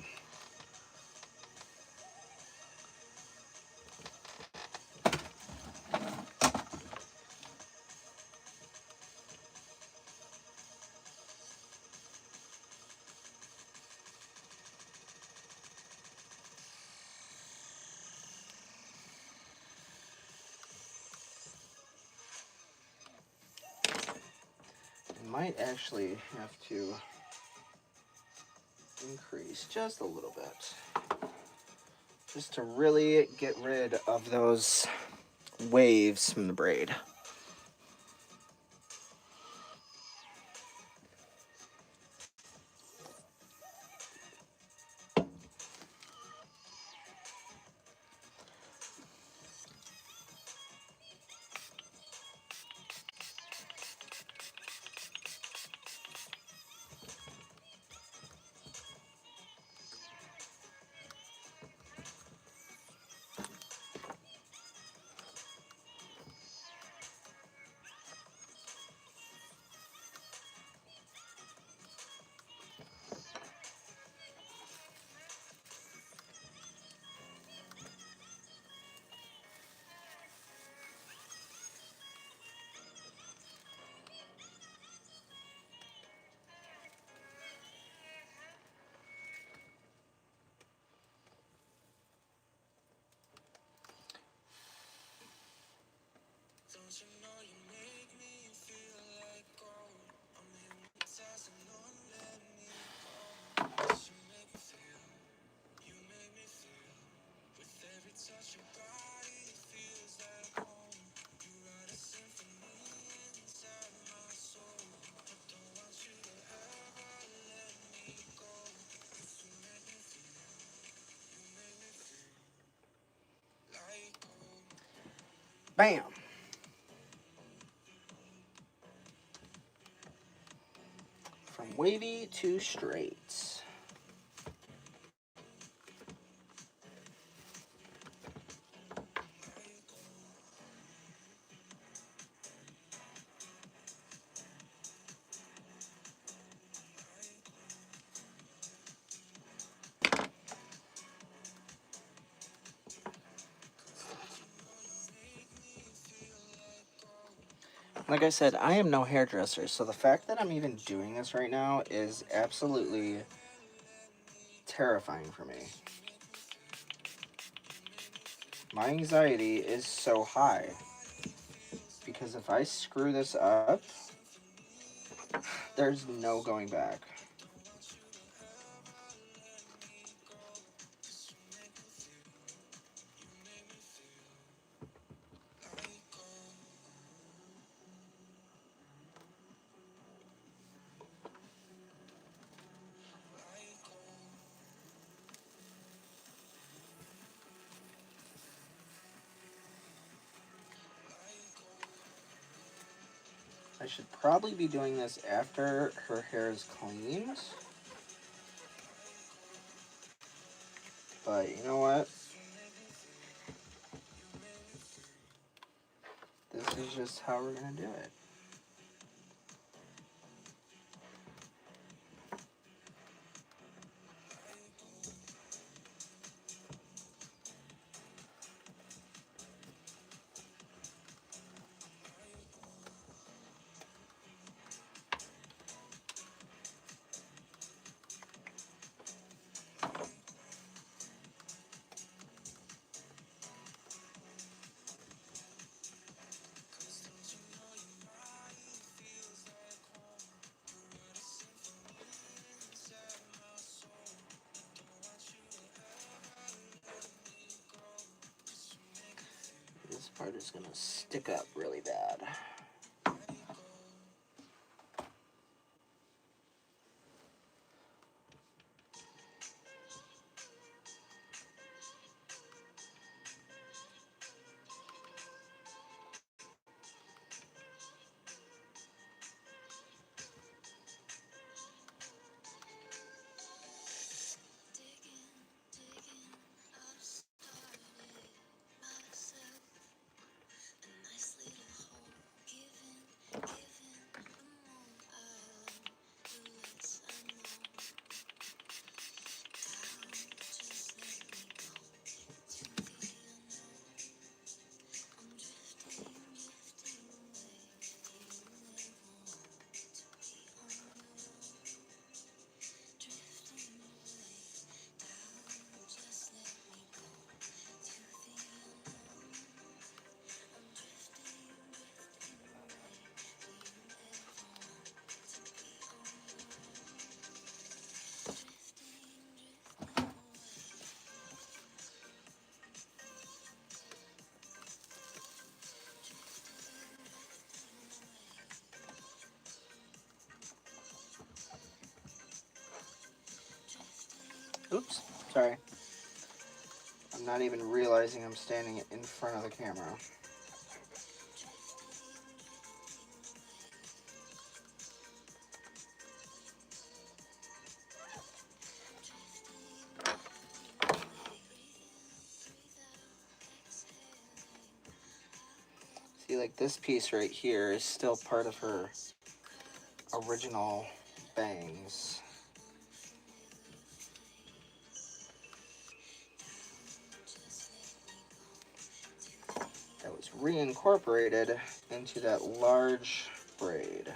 I might actually have to increase just a little bit, just to really get rid of those waves from the braid. Bam! From wavy to straight. Like I said, I am no hairdresser, so the fact that I'm even doing this right now is absolutely terrifying for me. My anxiety is so high because if I screw this up, there's no going back. I should probably be doing this after her hair is cleaned. But you know what? This is just how we're going to do it. This part is going to stick up really bad. Oops, sorry. I'm not even realizing I'm standing in front of the camera. See, like this piece right here is still part of her original bangs. That was reincorporated into that large braid.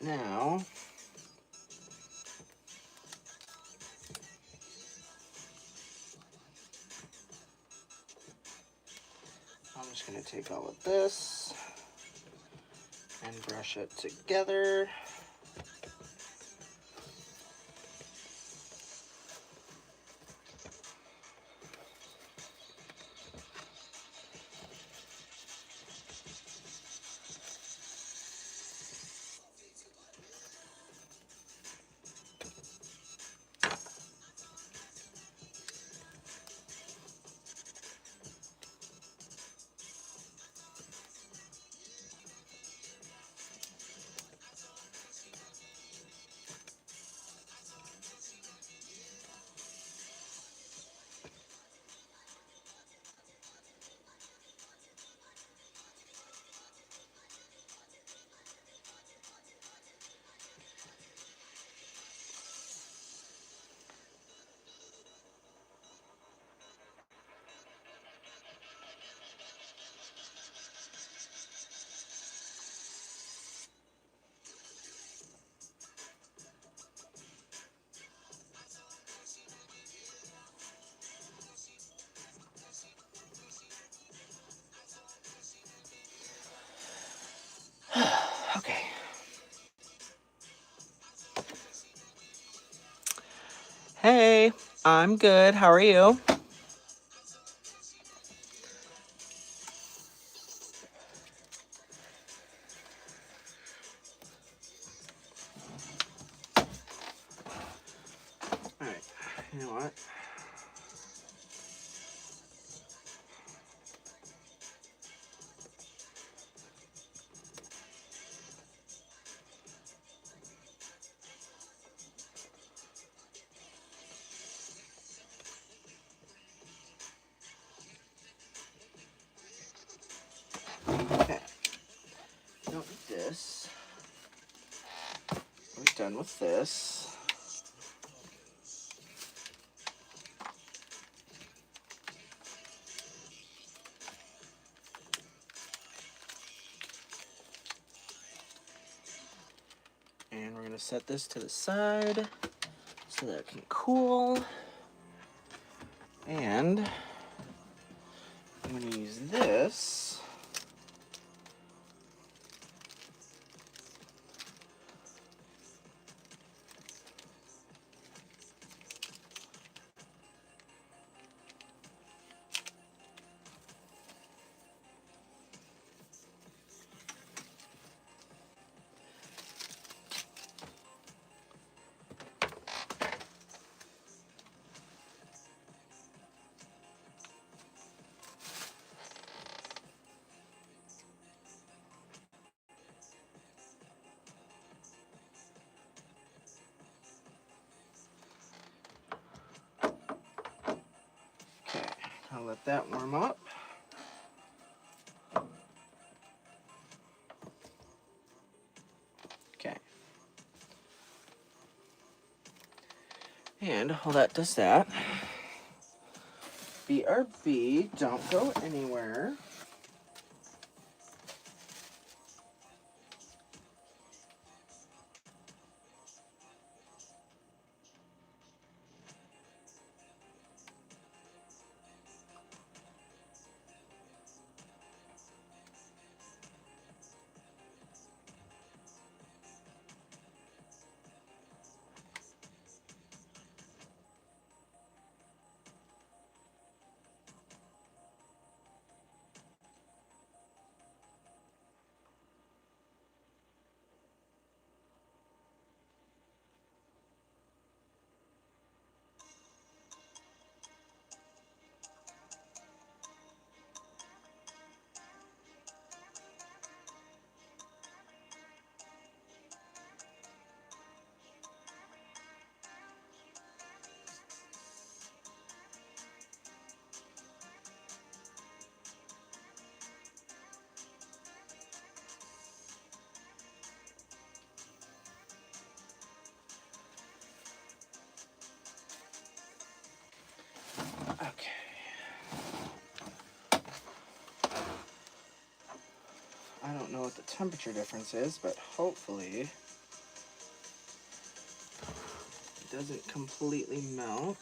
now, I'm just going to take all of this and brush it together. Okay. Hey, I'm good. How are you? All right. You know what? Okay. Don't need this. We're done with this. And we're going to set this to the side so that it can cool. And I'm going to use this I'll let that warm up. Okay. And while that does that, BRB, don't go anywhere. Okay. I don't know what the temperature difference is, but hopefully doesn't completely melt.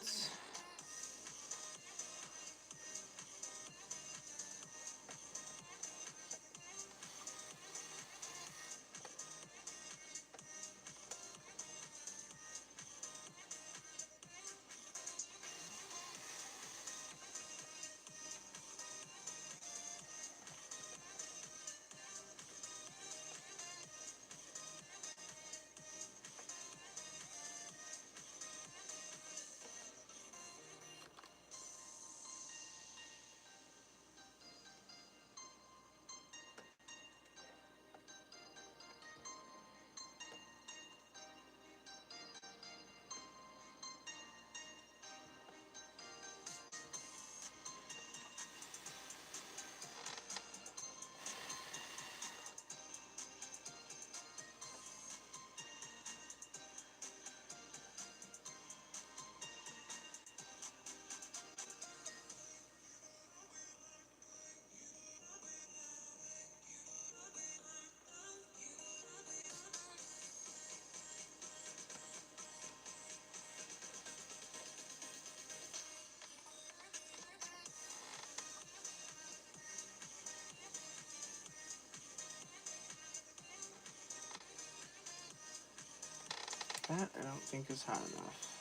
That I don't think is hot enough.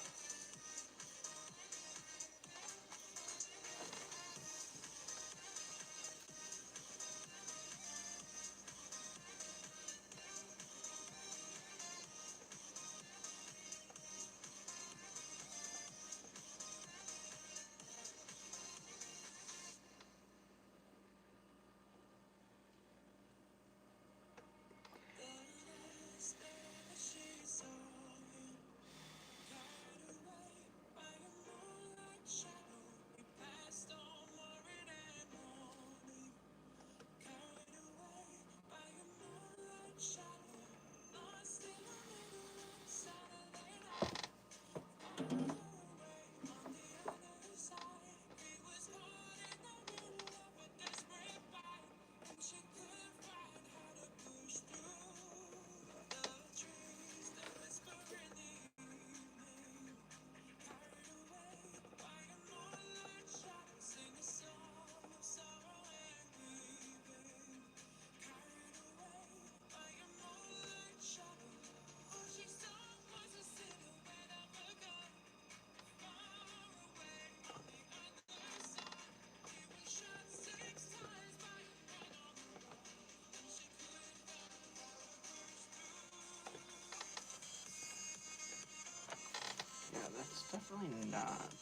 Yeah, that's definitely not.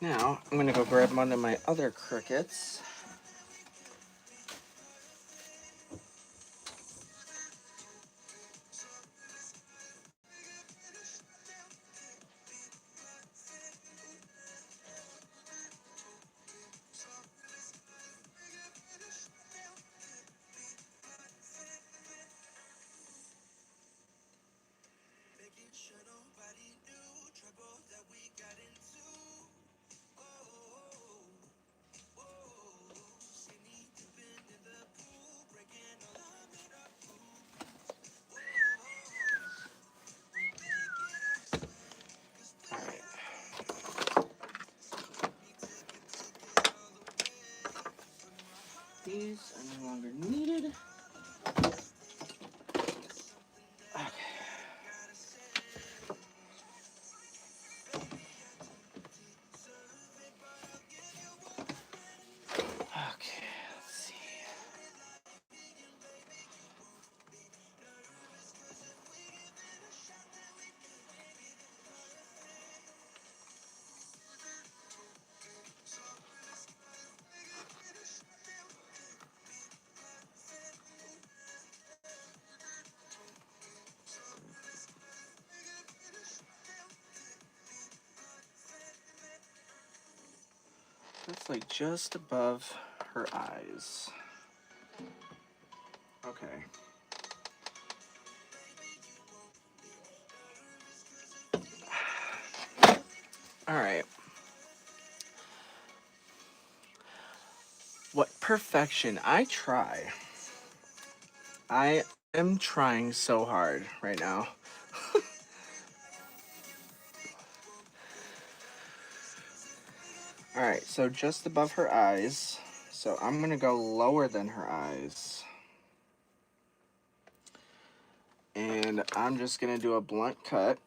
Now, I'm going to go grab one of my other crickets. These are no longer needed. Okay. Okay, let's see. That's like just above her eyes. Okay. All right. What perfection. I try. I am trying so hard right now. All right, so just above her eyes. So I'm going to go lower than her eyes. And I'm just going to do a blunt cut.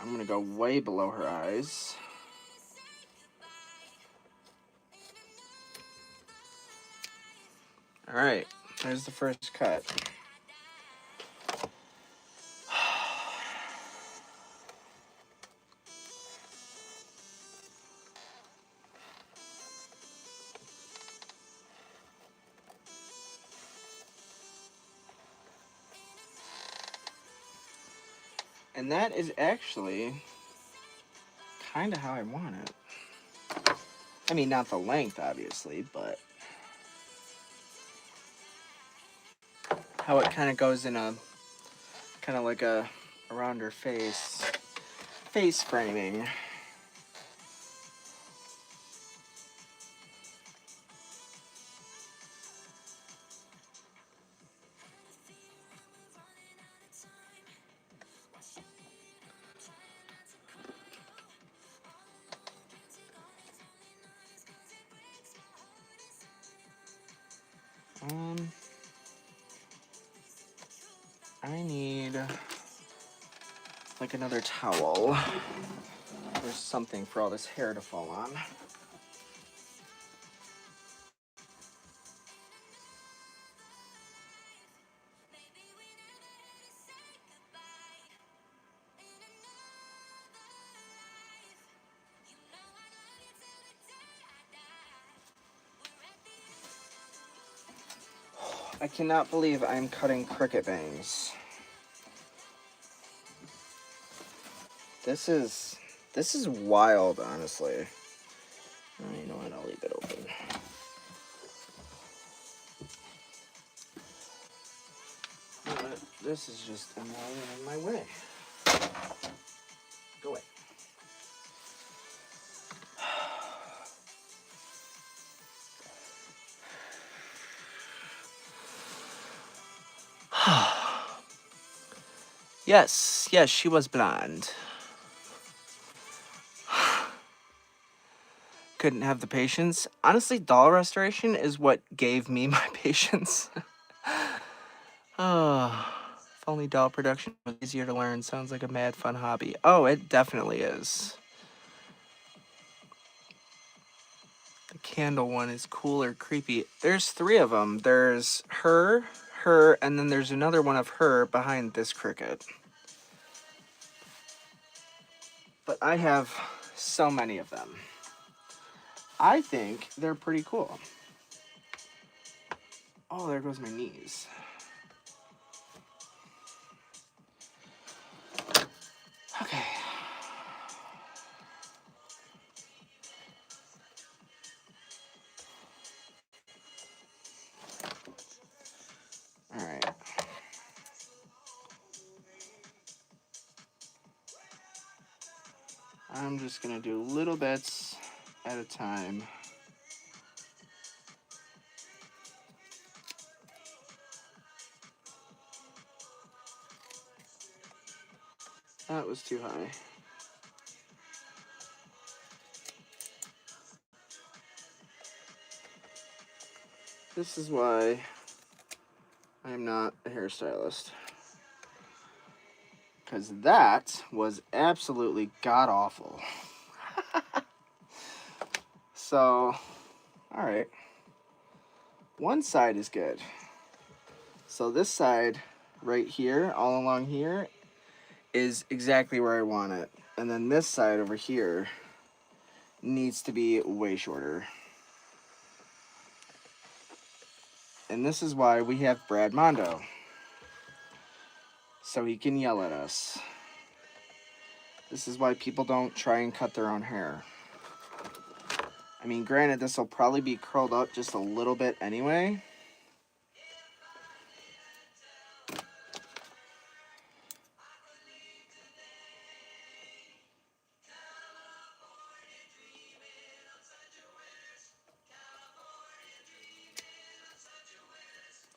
I'm going to go way below her eyes. All right, there's the first cut. And that is actually kind of how I want it. I mean, not the length, obviously, but how it kind of goes in a, kind of like a, around her face framing. I need like another towel or something for all this hair to fall on. I cannot believe I'm cutting cricket bangs. This is wild, honestly. Oh, you know what? I'll leave it open. You know what? This is just in my way. Go away. Yes, she was blonde. Couldn't have the patience. Honestly, doll restoration is what gave me my patience. Oh, if only doll production was easier to learn. Sounds like a mad fun hobby. Oh, it definitely is. The candle one is cool or creepy. There's 3 of them. There's her, and then there's another one of her behind this cricket. But I have so many of them. I think they're pretty cool. Oh, there goes my knees. Okay. All right. I'm just going to do little bits at a time. That was too high. This is why I'm not a hairstylist. Because that was absolutely god-awful. So, alright. One side is good. So this side right here, all along here, is exactly where I want it. And then this side over here needs to be way shorter. And this is why we have Brad Mondo. So he can yell at us. This is why people don't try and cut their own hair. I mean, granted, this will probably be curled up just a little bit anyway.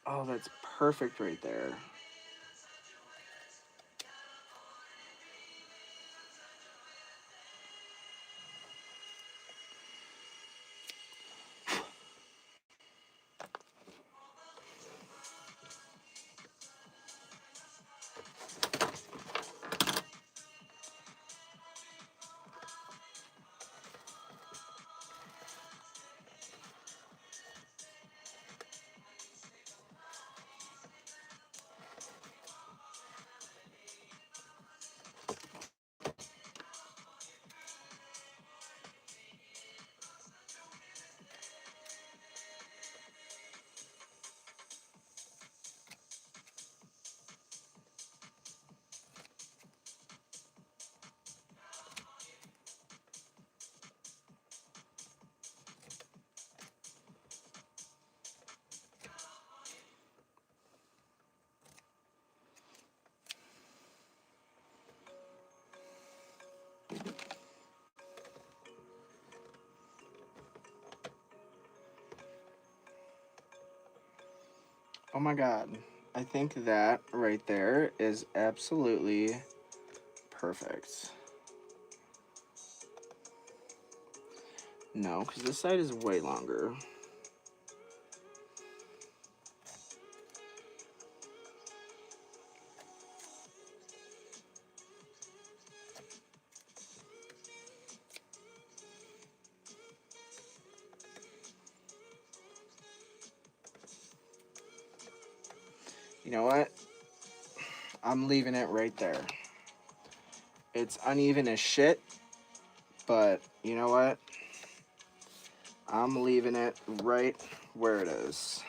Oh, that's perfect right there. Oh my god. I think that right there is absolutely perfect. No, because this side is way longer. You know what? I'm leaving it right there. It's uneven as shit, but you know what? I'm leaving it right where it is.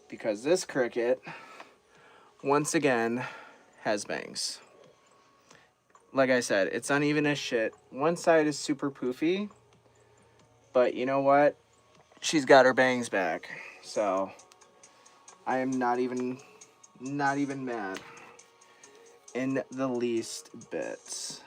Because this cricket, once again, has bangs. Like I said, it's uneven as shit. One side is super poofy, but you know what? She's got her bangs back. So I am not even mad in the least bit.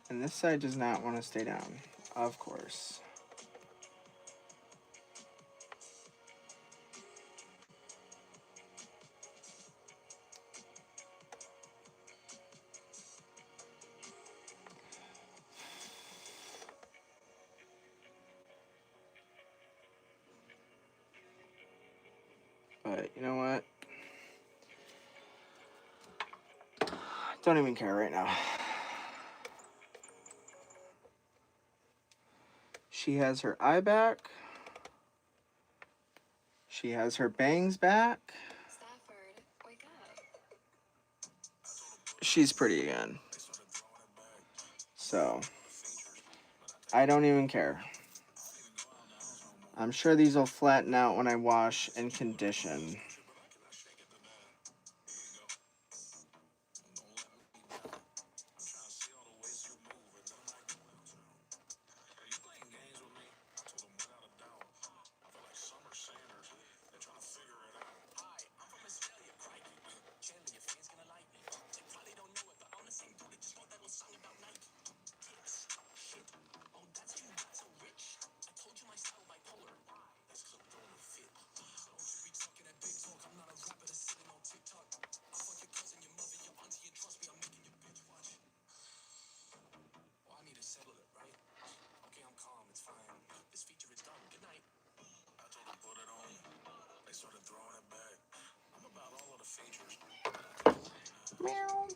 And this side does not want to stay down, of course. But you know what? Don't even care right now. She has her eye back. She has her bangs back. Stafford, wake up. She's pretty again. So, I don't even care. I'm sure these will flatten out when I wash and condition. Meow.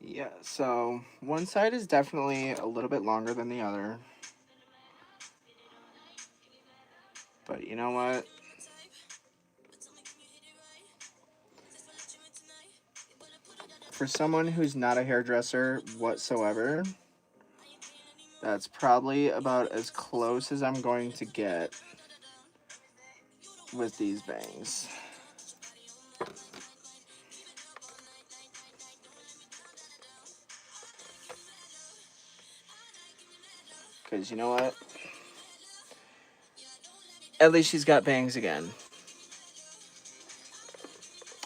Yeah, so one side is definitely a little bit longer than the other. But you know what? For someone who's not a hairdresser whatsoever, that's probably about as close as I'm going to get with these bangs. Because you know what? At least she's got bangs again.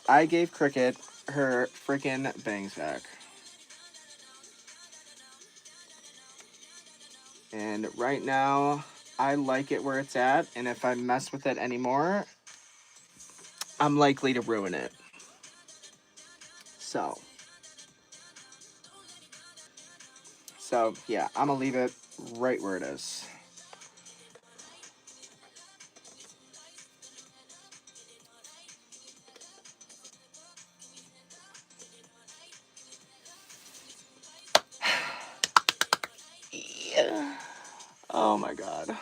I gave Cricket her freaking bangs back. And right now, I like it where it's at. And if I mess with it anymore, I'm likely to ruin it. So yeah, I'm going to leave it right where it is. Yeah. Oh my god.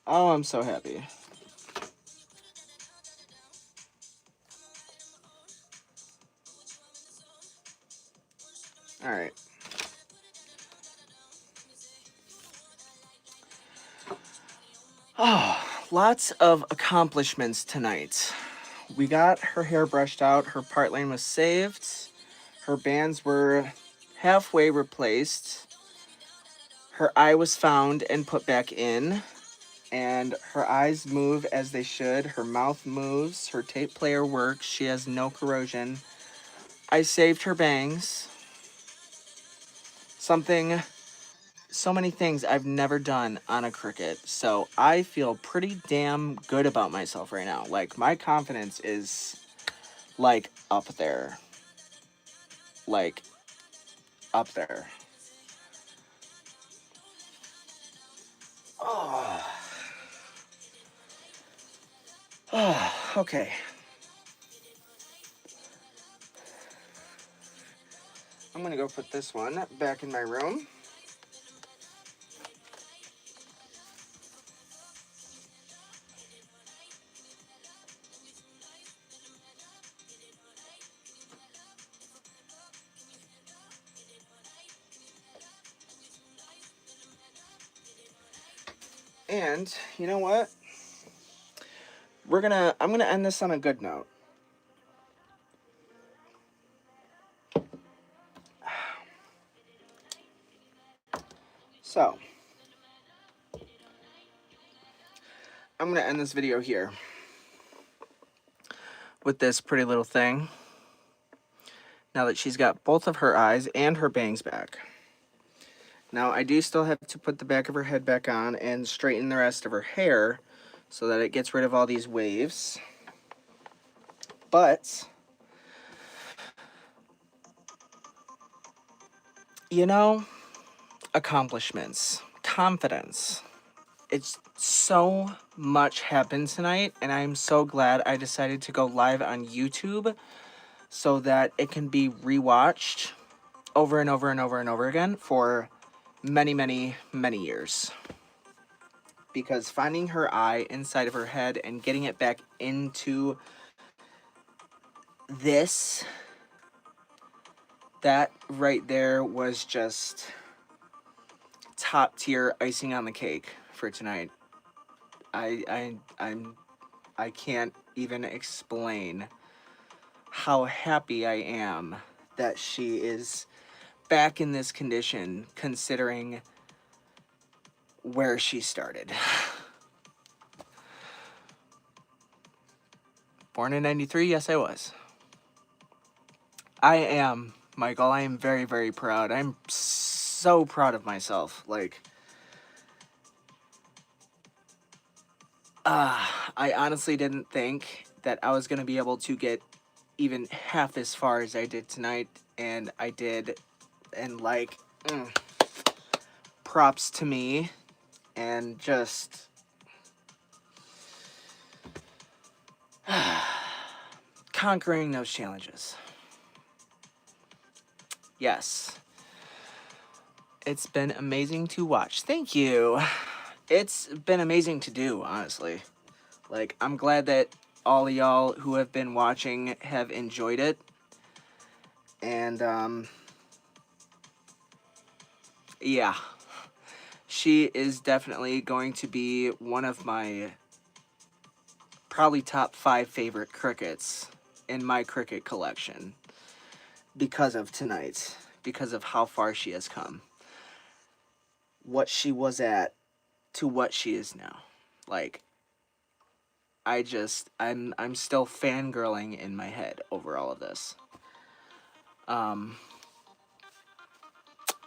Oh, I'm so happy. All right. Oh, lots of accomplishments tonight. We got her hair brushed out, her part line was saved, her bands were halfway replaced, her eye was found and put back in, and her eyes move as they should, her mouth moves, her tape player works, she has no corrosion. I saved her bangs. So many things I've never done on a Cricut. So I feel pretty damn good about myself right now. Like, my confidence is like up there. Like up there. Oh. Oh, okay. I'm gonna go put this one back in my room. And you know what? I'm gonna end this on a good note. So, I'm gonna end this video here with this pretty little thing. Now that she's got both of her eyes and her bangs back. Now, I do still have to put the back of her head back on and straighten the rest of her hair so that it gets rid of all these waves. But, you know, accomplishments, confidence. It's so much happened tonight, and I'm so glad I decided to go live on YouTube so that it can be rewatched over and over and over and over again for many, many, many years. Because finding her eye inside of her head and getting it back into this, that right there was just top tier icing on the cake for tonight. I can't even explain how happy I am that she is back in this condition, considering where she started. Born in 93, yes I was. I am, Michael, I am very, very proud. I'm so proud of myself. Like, I honestly didn't think that I was going to be able to get even half as far as I did tonight, and I did, and like, props to me, and just, conquering those challenges. Yes. It's been amazing to watch. Thank you. It's been amazing to do, honestly. Like, I'm glad that all of y'all who have been watching have enjoyed it. And, yeah. She is definitely going to be one of my probably top 5 favorite crickets in my cricket collection because of tonight, because of how far she has come. What she was at to what she is now. Like, I'm still fangirling in my head over all of this.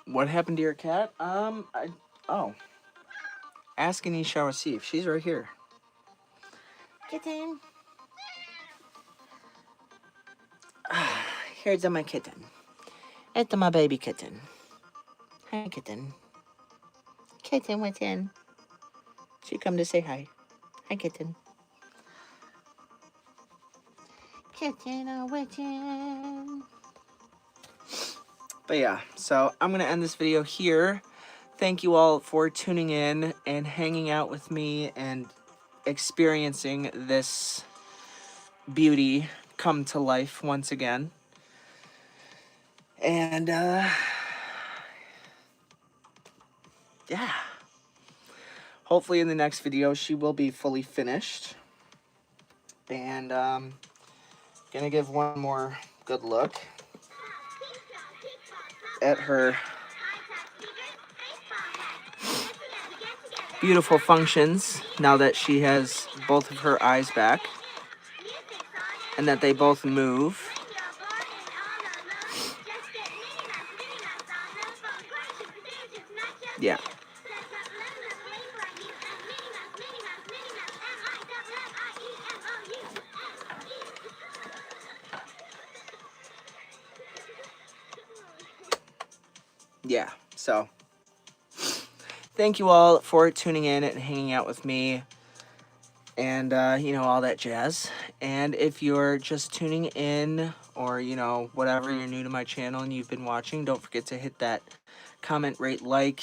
What happened to your cat? Ask and ye shall receive. She's right here. Kitten. Here's my kitten. It's my baby kitten. Hi, kitten. Kitten, what's in? She come to say hi. Hi, kitten. Kitten, oh, what's in? But yeah, so I'm going to end this video here. Thank you all for tuning in and hanging out with me and experiencing this beauty come to life once again. And, yeah. Hopefully in the next video she will be fully finished. And, gonna give one more good look at her beautiful functions now that she has both of her eyes back and that they both move. Yeah. yeah, so thank you all for tuning in and hanging out with me and, all that jazz. And if you're just tuning in or, whatever, you're new to my channel and you've been watching, don't forget to hit that comment, rate, like,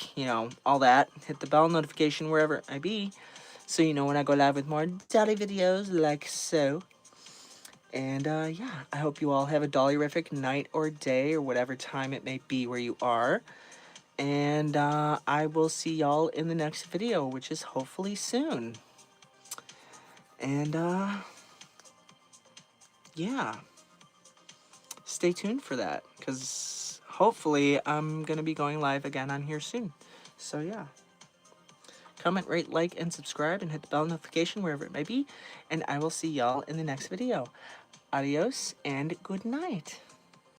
all that. Hit the bell notification wherever it might be so you know when I go live with more Dolly videos like so. And, yeah, I hope you all have a Dolly-rific night or day or whatever time it may be where you are. And I will see y'all in the next video, which is hopefully soon. And, yeah, stay tuned for that, because hopefully I'm going to be going live again on here soon. So, yeah. Comment, rate, like, and subscribe, and hit the bell notification wherever it may be. And I will see y'all in the next video. Adios, and good night.